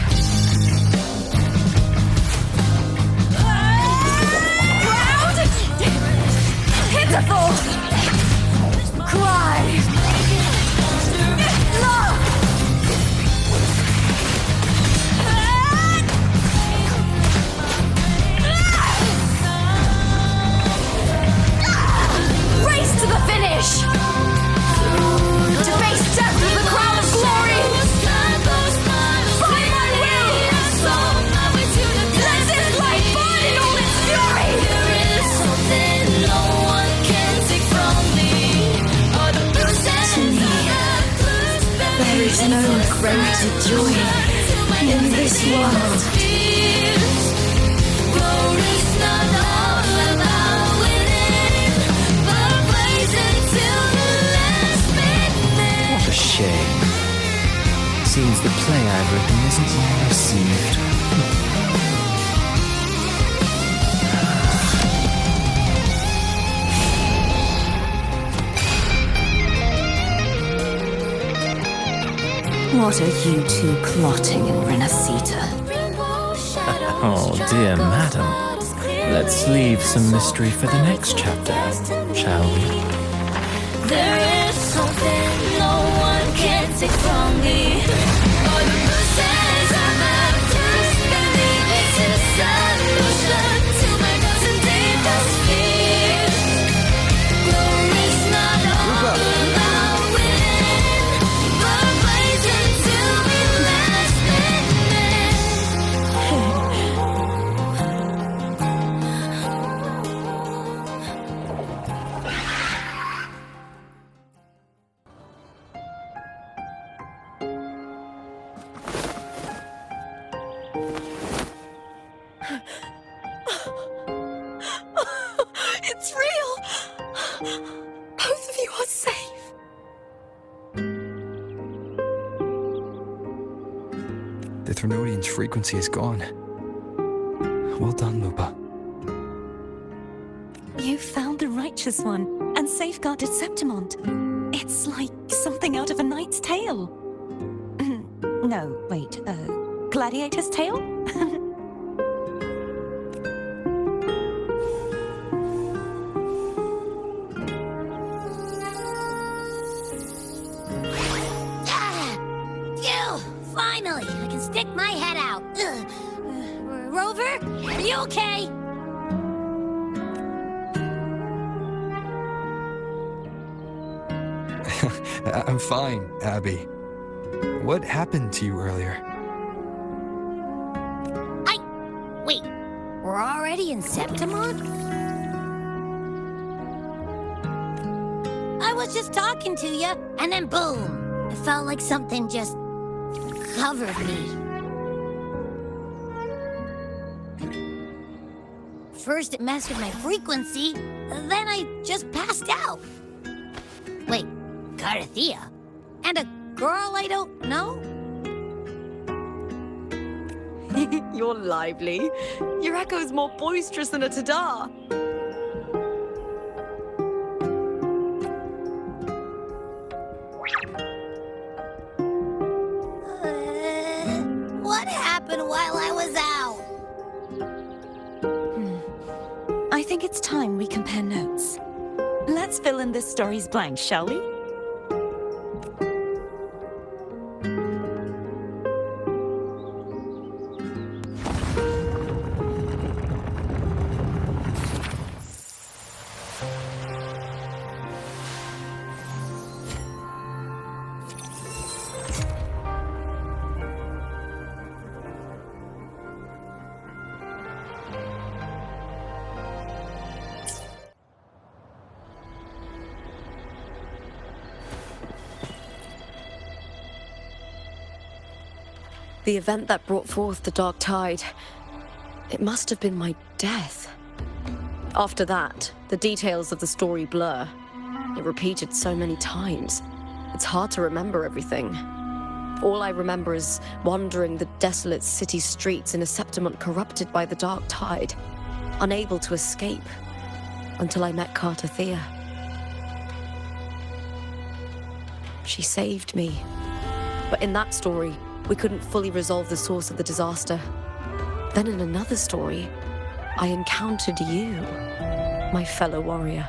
Proud! Pitiful! Cry! Love! Race to the finish! To face death with the crown of glory! By my will! Let this light burn in all its fury! There is something no one can take from me. To me, there is no greater joy in this world. What a shame. Seems the play I've written isn't well received. What are you two plotting in Rinascita? Oh, dear madam. Let's leave some mystery for the next chapter, shall we? There is something no one can take from me. All the bruises I have just beneath it's a solution to my dozen deepest fears. Glory's not all about winning, but blazing to be last It's real! Both of you are safe. The Threnodian's frequency is gone. Well done, Lupa. You found the righteous one and safeguarded Septimont. It's like something out of a knight's tale. No, wait, gladiator's tale? Finally, I can stick my head out. Rover, are you okay? I'm fine, Abby. What happened to you earlier? Wait, we're already in Septimon? I was just talking to you, and then boom! It felt like something just covered me. First it messed with my frequency, then I just passed out. Wait, Carthea? And a girl I don't know? You're lively. Your echo's more boisterous than a tada. What happened while I was out? I think it's time we compare notes. Let's fill in this story's blanks, shall we? The event that brought forth the dark tide, it must have been my death. After that, the details of the story blur. It repeated so many times. It's hard to remember everything. All I remember is wandering the desolate city streets in a Septimont corrupted by the dark tide, unable to escape, until I met Carthea. She saved me. But in that story, we couldn't fully resolve the source of the disaster. Then in another story, I encountered you, my fellow warrior.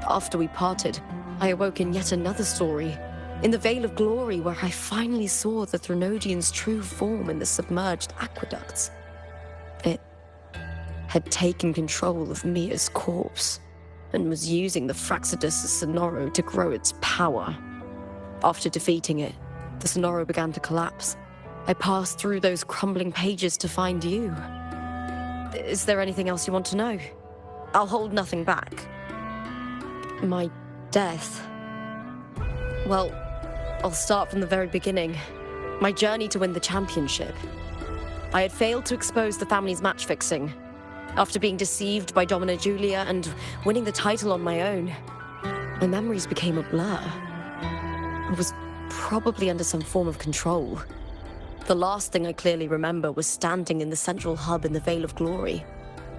After we parted, I awoke in yet another story, in the Vale of Glory, where I finally saw the Threnodian's true form in the submerged aqueducts. It had taken control of Mia's corpse, and was using the Fraxidus' Sonoro to grow its power. After defeating it, the Sonoro began to collapse. I passed through those crumbling pages to find you. Is there anything else you want to know? I'll hold nothing back. My death. Well, I'll start from the very beginning. My journey to win the championship. I had failed to expose the family's match fixing. After being deceived by Domina Julia and winning the title on my own, my memories became a blur. I was probably under some form of control. The last thing I clearly remember was standing in the central hub in the Vale of Glory,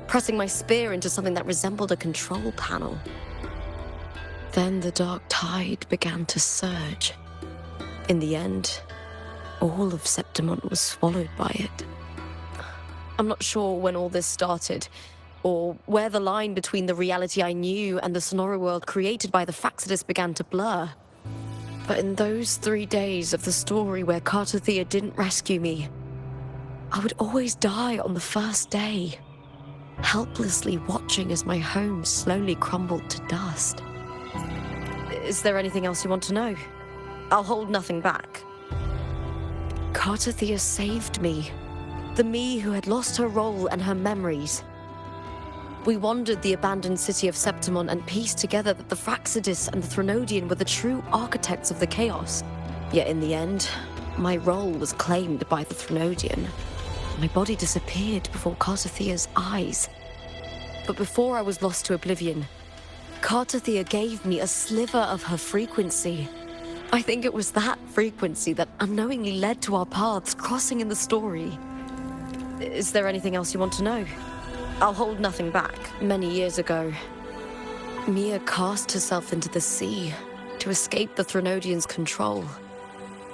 pressing my spear into something that resembled a control panel. Then the dark tide began to surge. In the end, all of Septimont was swallowed by it. I'm not sure when all this started, or where the line between the reality I knew and the Sonoro world created by the Fraxidus began to blur. But in those 3 days of the story where Carthea didn't rescue me, I would always die on the first day, helplessly watching as my home slowly crumbled to dust. Is there anything else you want to know? I'll hold nothing back. Carthea saved me, the me who had lost her role and her memories. We wandered the abandoned city of Septimon and pieced together that the Fraxidus and the Threnodian were the true architects of the chaos. Yet in the end, my role was claimed by the Threnodian. My body disappeared before Carthea's eyes. But before I was lost to oblivion, Carthea gave me a sliver of her frequency. I think it was that frequency that unknowingly led to our paths crossing in the story. Is there anything else you want to know? I'll hold nothing back. Many years ago, Mia cast herself into the sea to escape the Threnodian's control.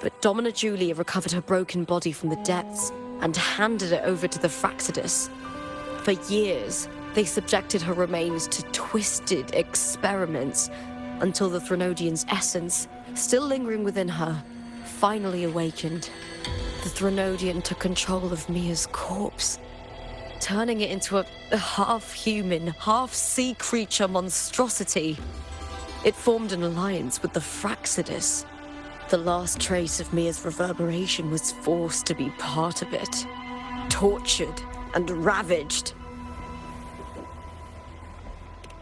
But Domina Julia recovered her broken body from the depths and handed it over to the Fraxidus. For years, they subjected her remains to twisted experiments until the Threnodian's essence, still lingering within her, finally awakened, the Threnodian took control of Mia's corpse, turning it into a half-human, half-sea creature monstrosity. It formed an alliance with the Fraxidus. The last trace of Mia's reverberation was forced to be part of it, tortured and ravaged.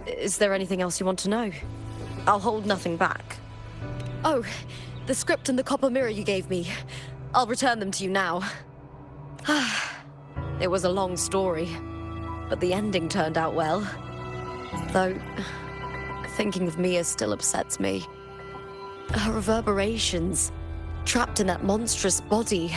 Is there anything else you want to know? I'll hold nothing back. Oh, the script and the copper mirror you gave me. I'll return them to you now. It was a long story, but the ending turned out well. Though, thinking of Mia still upsets me. Her reverberations, trapped in that monstrous body.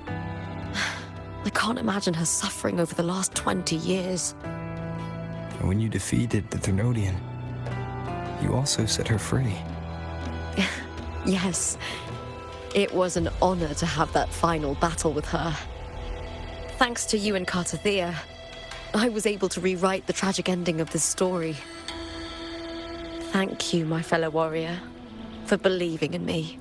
I can't imagine her suffering over the last 20 years. And when you defeated the Threnodian, you also set her free. Yes. It was an honor to have that final battle with her. Thanks to you and Cartathea, I was able to rewrite the tragic ending of this story. Thank you, my fellow warrior, for believing in me.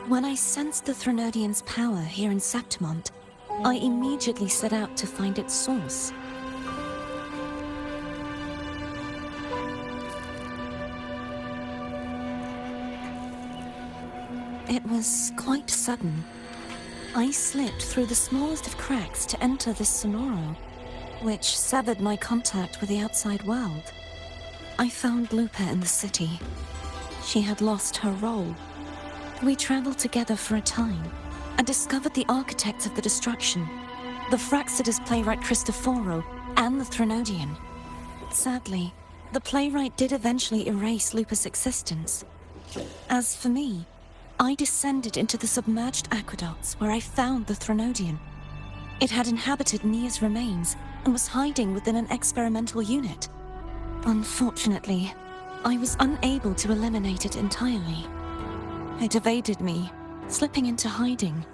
When I sensed the Threnodian's power here in Septimont, I immediately set out to find its source. It was quite sudden. I slipped through the smallest of cracks to enter this sonoro, which severed my contact with the outside world. I found Lupa in the city. She had lost her role. We traveled together for a time and discovered the architects of the destruction, the Fraxidus playwright Cristoforo and the Threnodian. Sadly, the playwright did eventually erase Lupa's existence. As for me, I descended into the submerged aqueducts where I found the Threnodian. It had inhabited Nia's remains and was hiding within an experimental unit. Unfortunately, I was unable to eliminate it entirely. It evaded me, slipping into hiding.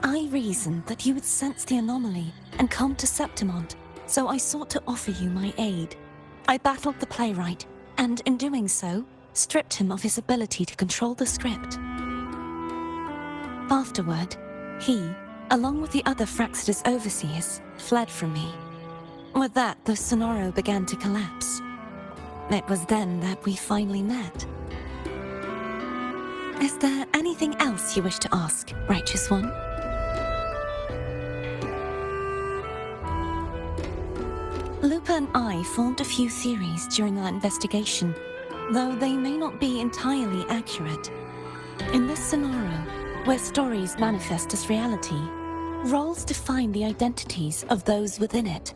I reasoned that you would sense the anomaly and come to Septimont, so I sought to offer you my aid. I battled the playwright, and in doing so, stripped him of his ability to control the script. Afterward, he, along with the other Fraxidus overseers, fled from me. With that, the sonoro began to collapse. It was then that we finally met. Is there anything else you wish to ask, Righteous One? Lupa and I formed a few theories during our investigation, though they may not be entirely accurate. In this sonoro, where stories manifest as reality, roles define the identities of those within it.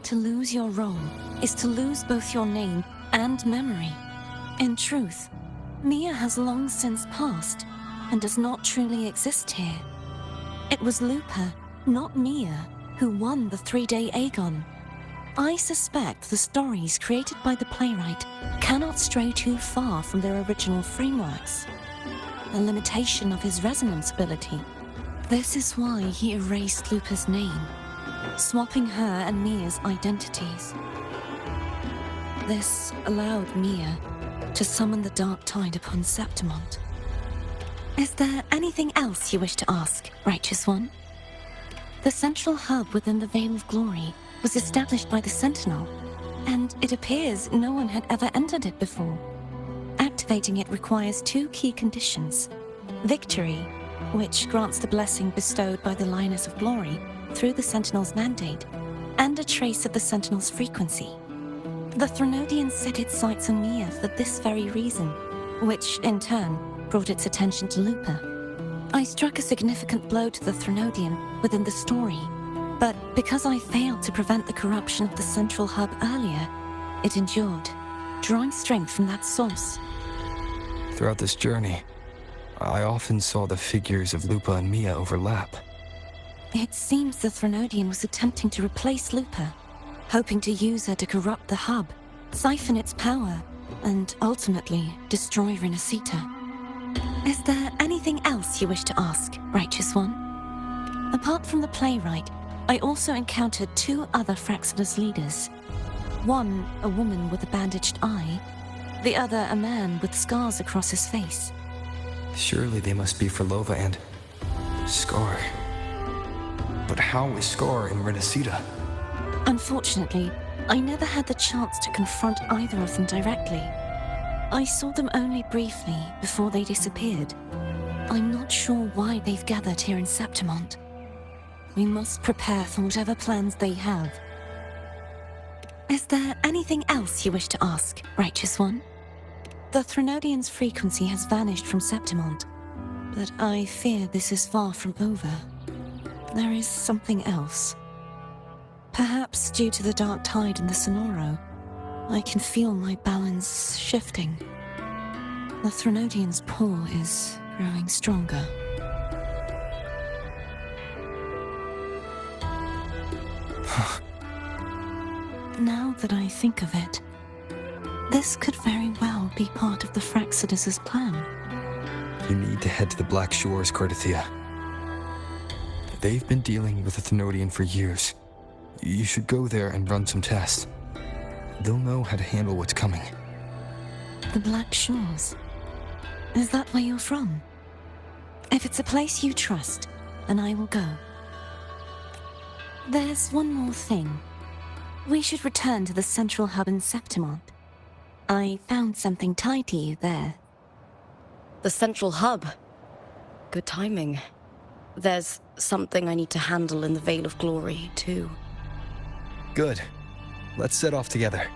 To lose your role is to lose both your name and memory. In truth, Mia has long since passed and does not truly exist here. It was Lupa, not Mia, who won the 3-day Aegon. I suspect the stories created by the playwright cannot stray too far from their original frameworks. A limitation of his resonance ability. This is why he erased Lupa's name, swapping her and Mia's identities. This allowed Mia to summon the Dark Tide upon Septimont. Is there anything else you wish to ask, Righteous One? The central hub within the Veil of Glory was established by the Sentinel, and it appears no one had ever entered it before. Activating it requires 2 key conditions: victory, which grants the blessing bestowed by the Lioness of Glory through the Sentinel's mandate, and a trace of the Sentinel's frequency. The Threnodian set its sights on Mia for this very reason, which, in turn, brought its attention to Lupa. I struck a significant blow to the Threnodian within the story, but because I failed to prevent the corruption of the central hub earlier, it endured, drawing strength from that source. Throughout this journey, I often saw the figures of Lupa and Mia overlap. It seems the Threnodian was attempting to replace Lupa, hoping to use her to corrupt the hub, siphon its power, and ultimately destroy Rinascita. Is there anything else you wish to ask, Righteous One? Apart from the playwright, I also encountered 2 other Fraxidus leaders. One, a woman with a bandaged eye, the other a man with scars across his face. Surely they must be Frolova and Scar. But how is Scar in Rinascita? Unfortunately, I never had the chance to confront either of them directly. I saw them only briefly before they disappeared. I'm not sure why they've gathered here in Septimont. We must prepare for whatever plans they have. Is there anything else you wish to ask, Righteous One? The Threnodian's frequency has vanished from Septimont, but I fear this is far from over. There is something else. Perhaps due to the dark tide in the Sonoro, I can feel my balance shifting. The Threnodian's pull is growing stronger. Now that I think of it, this could very well be part of the Fraxidus' plan. You need to head to the Black Shores, Cardithea. They've been dealing with the Thenodian for years. You should go there and run some tests. They'll know how to handle what's coming. The Black Shores? Is that where you're from? If it's a place you trust, then I will go. There's one more thing. We should return to the central hub in Septimont. I found something tied to you there. The central hub. Good timing. There's something I need to handle in the Veil of Glory, too. Good. Let's set off together.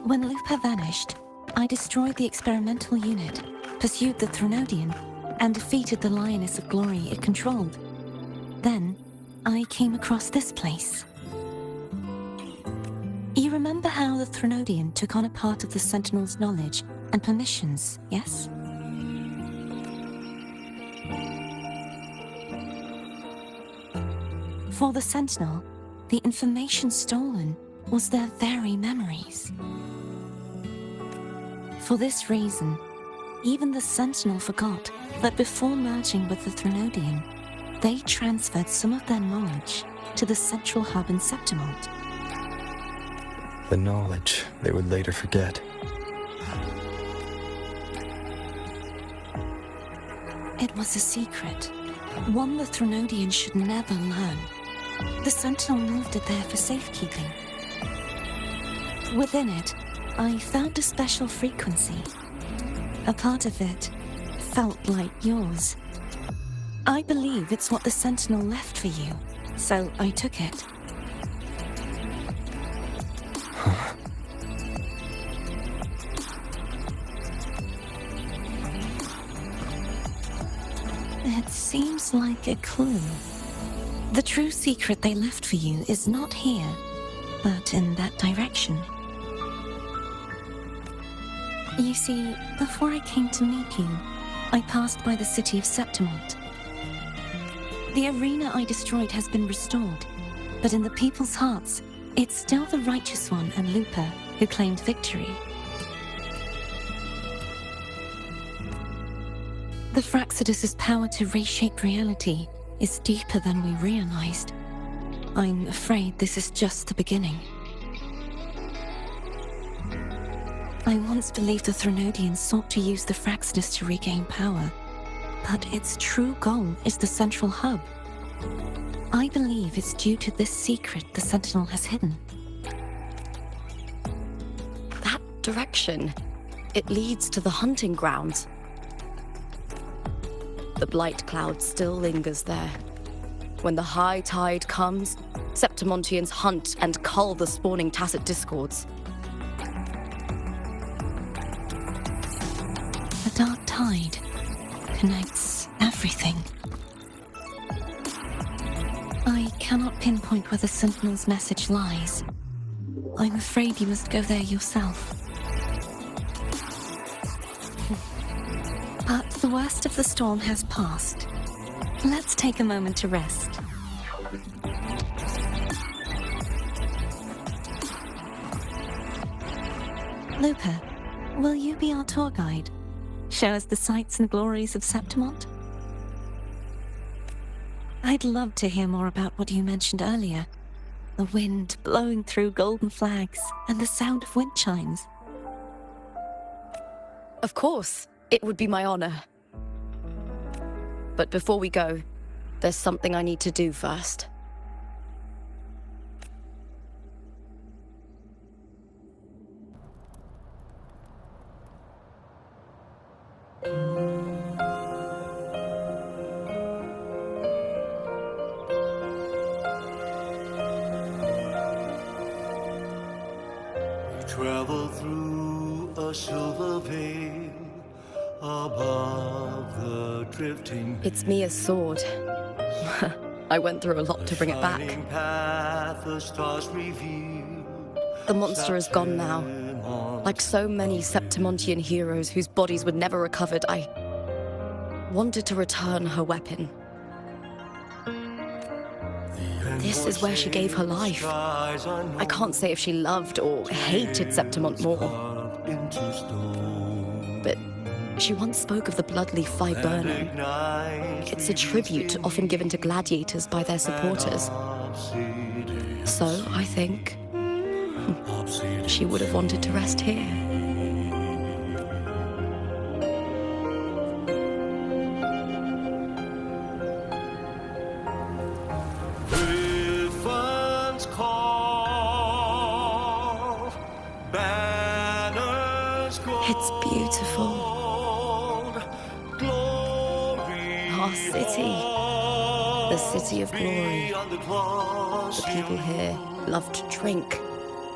When Lupa vanished, I destroyed the experimental unit, pursued the Threnodian, and defeated the Lioness of Glory it controlled. Then, I came across this place. You remember how the Threnodian took on a part of the Sentinel's knowledge and permissions, yes? For the Sentinel, the information stolen was their very memories. For this reason, even the Sentinel forgot that before merging with the Threnodian, they transferred some of their knowledge to the central hub in Septimont. The knowledge they would later forget. It was a secret, one the Threnodian should never learn. The Sentinel moved it there for safekeeping. Within it, I found a special frequency. A part of it felt like yours. I believe it's what the Sentinel left for you, so I took it. It seems like a clue. The true secret they left for you is not here, but in that direction. You see, before I came to meet you, I passed by the city of Septimont. The arena I destroyed has been restored, but in the people's hearts, it's still the Righteous One and Lupa who claimed victory. The Fraxidus' power to reshape reality is deeper than we realized. I'm afraid this is just the beginning. I once believed the Threnodians sought to use the Fraxidus to regain power, but its true goal is the central hub. I believe it's due to this secret the Sentinel has hidden. That direction, it leads to the hunting grounds. the blight cloud still lingers there. When the high tide comes, Septimontians hunt and cull the spawning tacit discords. The dark tide connects everything. I cannot pinpoint where the Sentinel's message lies. I'm afraid you must go there yourself. But the worst of the storm has passed. Let's take a moment to rest. Luca, will you be our tour guide? Show us the sights and glories of Septimont? I'd love to hear more about what you mentioned earlier. The wind blowing through golden flags and the sound of wind chimes. Of course, it would be my honor. But before we go, there's something I need to do first. Travel through a silver veil above the drifting. It's Mia's sword. I went through a lot to bring it back. The monster is gone now. Like so many Septimontian heroes whose bodies were never recovered, I wanted to return her weapon. This is where she gave her life. I can't say if she loved or hated Septimont more. But she once spoke of the bloodleaf viburnum. It's a tribute often given to gladiators by their supporters. So, I think, she would have wanted to rest here. It's beautiful. Our city. The city of glory. The people here love to drink,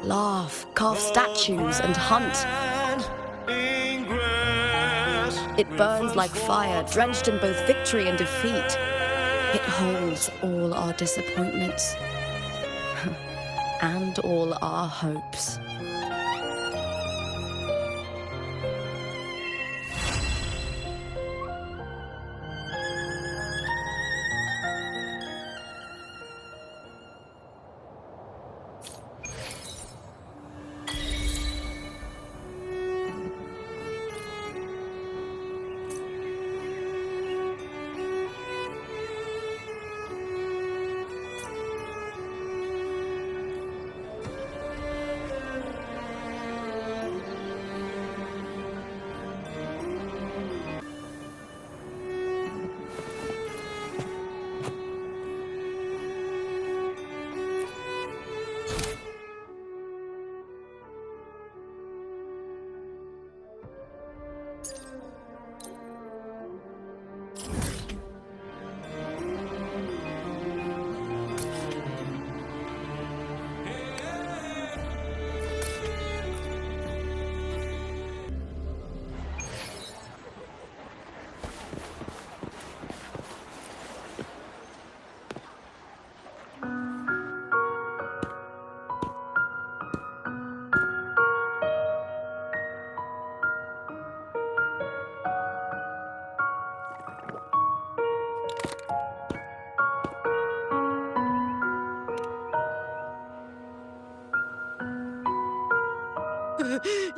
laugh, carve statues, and hunt. It burns like fire, drenched in both victory and defeat. It holds all our disappointments and all our hopes.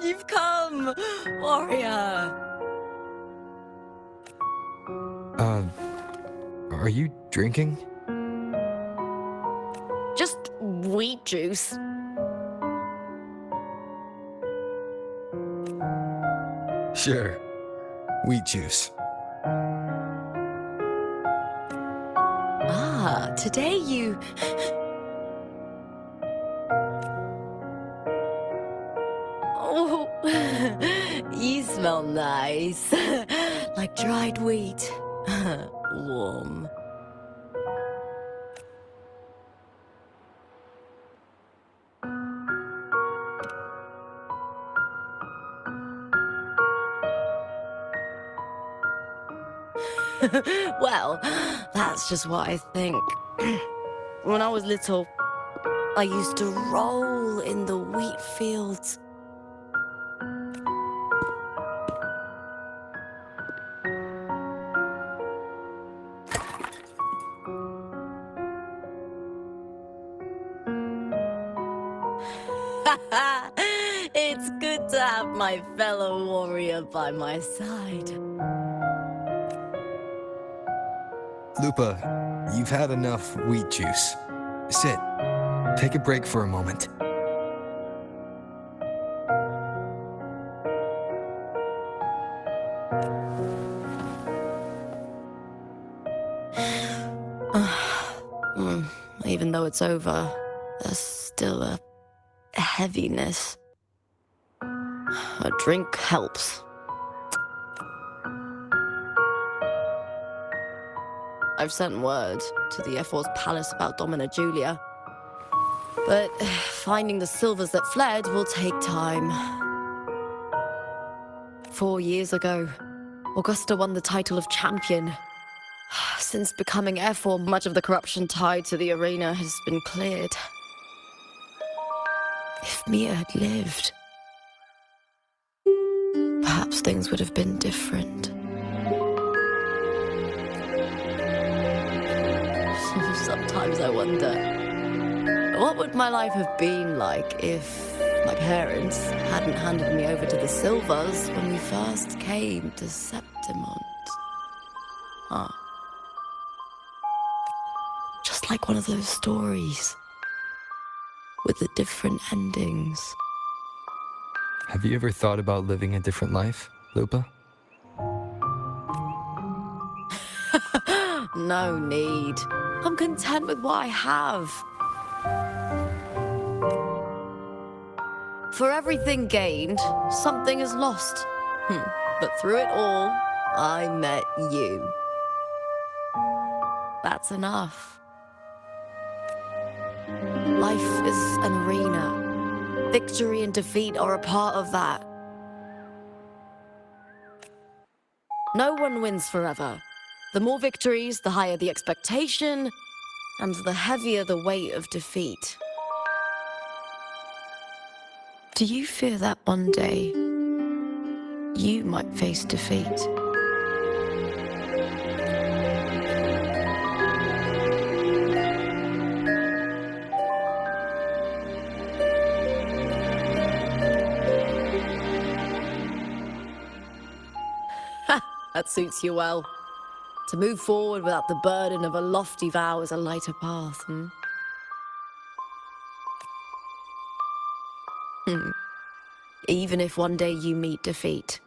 You've come, warrior! Are you drinking? Just wheat juice. Sure. Wheat juice. Ah, today you... Oh, you smell nice. Like dried wheat. Warm. Well, that's just what I think. When I was little, I used to roll in the wheat fields. It's good to have my fellow warrior by my side. Lupa, you've had enough wheat juice. Sit. Take a break for a moment. Even though it's over, there's still a heaviness. A drink helps. I've sent word to the F4's palace about Domina Julia, but finding the silvers that fled will take time. 4 years ago, Augusta won the title of champion. Since becoming F4, much of the corruption tied to the arena has been cleared. If Mia had lived, perhaps things would have been different. Sometimes I wonder, what would my life have been like if my parents hadn't handed me over to the Silvers when we first came to Septimont? Just like one of those stories with the different endings. Have you ever thought about living a different life, Lupa? No need. I'm content with what I have. For everything gained, something is lost. But through it all, I met you. That's enough. Life is an arena. Victory and defeat are a part of that. No one wins forever. The more victories, the higher the expectation, and the heavier the weight of defeat. Do you fear that one day you might face defeat? That suits you well. To move forward without the burden of a lofty vow is a lighter path, Even if one day you meet defeat,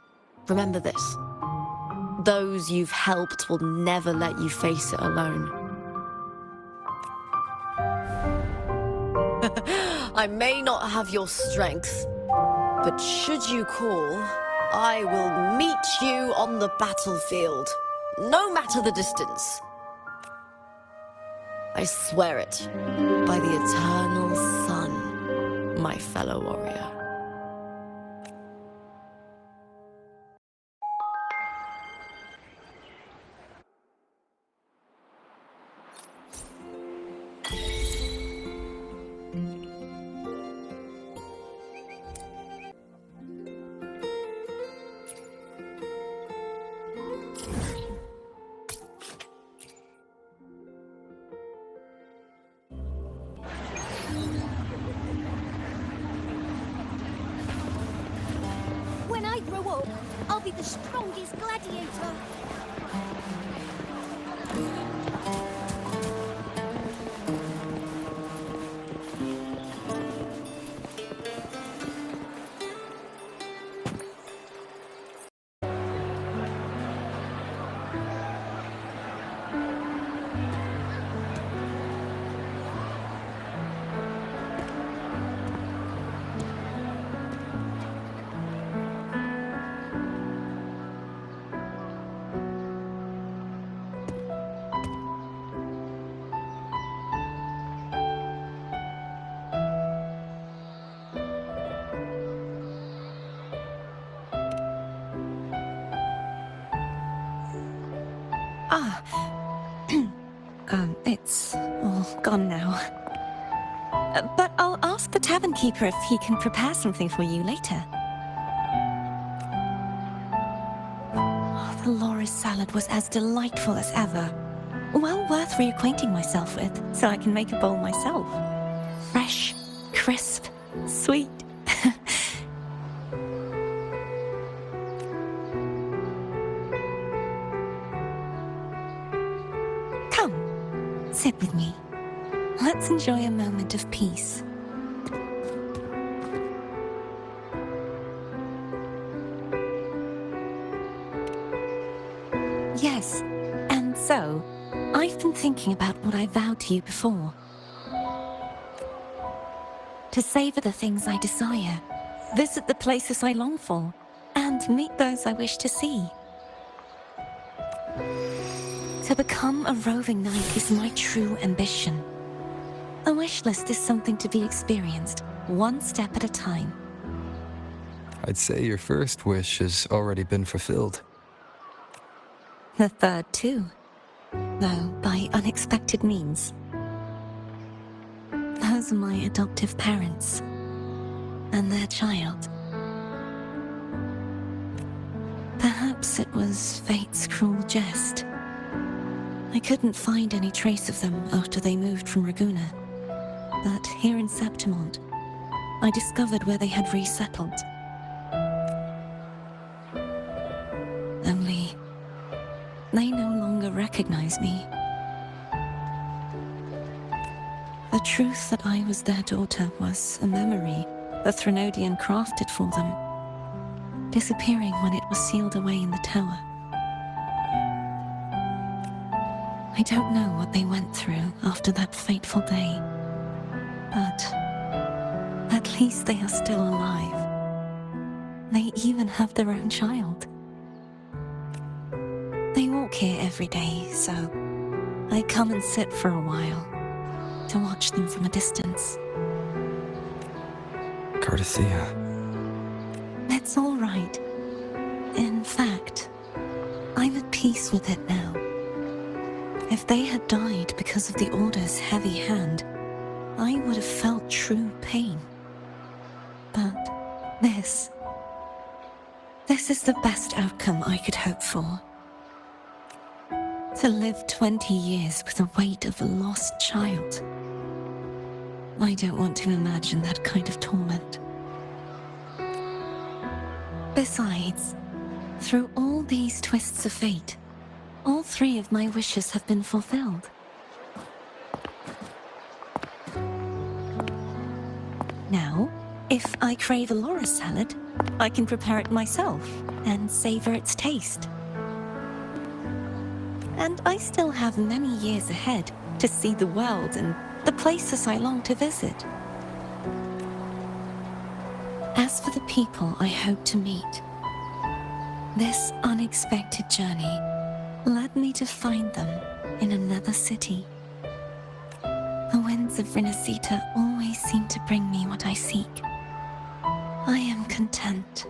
remember this. Those you've helped will never let you face it alone. I may not have your strength, but should you call, I will meet you on the battlefield. No matter the distance. I swear it by the eternal sun, my fellow warrior. When I grow up, I'll be the strongest gladiator. Ah. It's all gone now. But I'll ask the tavern keeper if he can prepare something for you later. Oh, the Loris salad was as delightful as ever. Well worth reacquainting myself with, so I can make a bowl myself. Fresh, crisp, sweet. Come, sit with me. Let's enjoy a moment of peace. Yes, and so, I've been thinking about what I vowed to you before. To savor the things I desire, visit the places I long for, and meet those I wish to see. To become a roving knight is my true ambition. A wish list is something to be experienced, one step at a time. I'd say your first wish has already been fulfilled. The third too, though by unexpected means. Those are my adoptive parents, and their child. Perhaps it was fate's cruel jest. I couldn't find any trace of them after they moved from Ragusa. But here in Septimont, I discovered where they had resettled. Only, they no longer recognize me. The truth that I was their daughter was a memory the Threnodian crafted for them, disappearing when it was sealed away in the tower. I don't know what they went through after that fateful day, but at least they are still alive. They even have their own child. They walk here every day, so I come and sit for a while to watch them from a distance. Cardathea. It's all right. In fact, I'm at peace with it now. If they had died because of the Order's heavy hand, I would have felt true pain. But this is the best outcome I could hope for. To live 20 years with the weight of a lost child. I don't want to imagine that kind of torment. Besides, through all these twists of fate, all three of my wishes have been fulfilled. Now, if I crave a Loris salad, I can prepare it myself and savor its taste. And I still have many years ahead to see the world and the places I long to visit. As for the people I hope to meet, this unexpected journey led me to find them in another city. The winds of Rinascita always seem to bring me what I seek. I am content.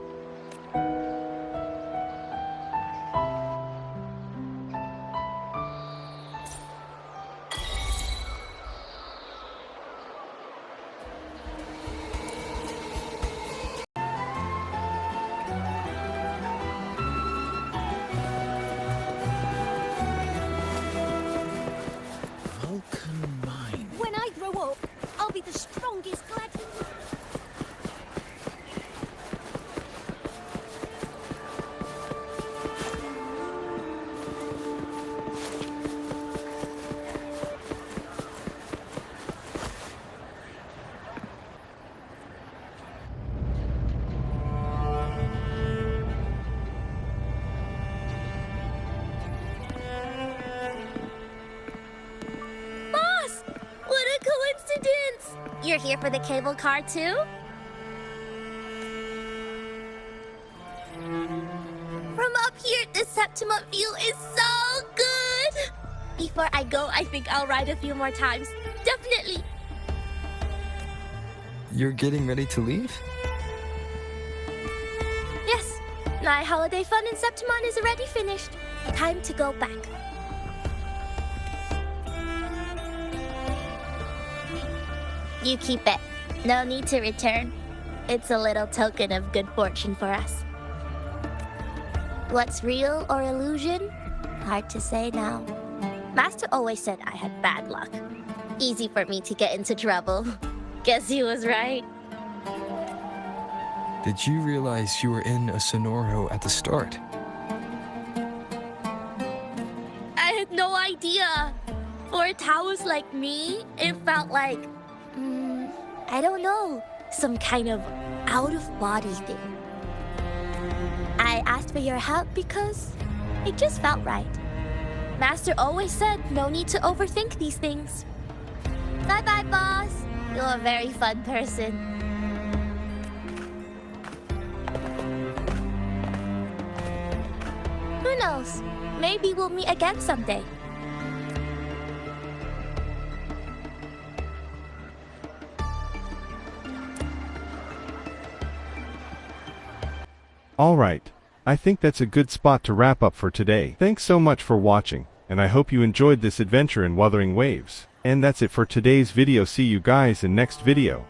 When I grow up, I'll be the strongest gladiator. Boss! What a coincidence! You're here for the cable car too? From up here, the Septimont view is so good! Before I go, I think I'll ride a few more times. Definitely! You're getting ready to leave? Yes, my holiday fun in Septimont is already finished. Time to go back. You keep it. No need to return. It's a little token of good fortune for us. What's real or illusion? Hard to say now. Master always said I had bad luck. Easy for me to get into trouble. Guess he was right. Did you realize you were in a Sonoro at the start? I had no idea. For a Taoist like me, it felt like, I don't know, some kind of out-of-body thing. I asked for your help because it just felt right. Master always said no need to overthink these things. Bye-bye, boss. You're a very fun person. Who knows? Maybe we'll meet again someday. Alright, I think that's a good spot to wrap up for today. Thanks so much for watching, and I hope you enjoyed this adventure in Wuthering Waves. And that's it for today's video. See you guys in next video.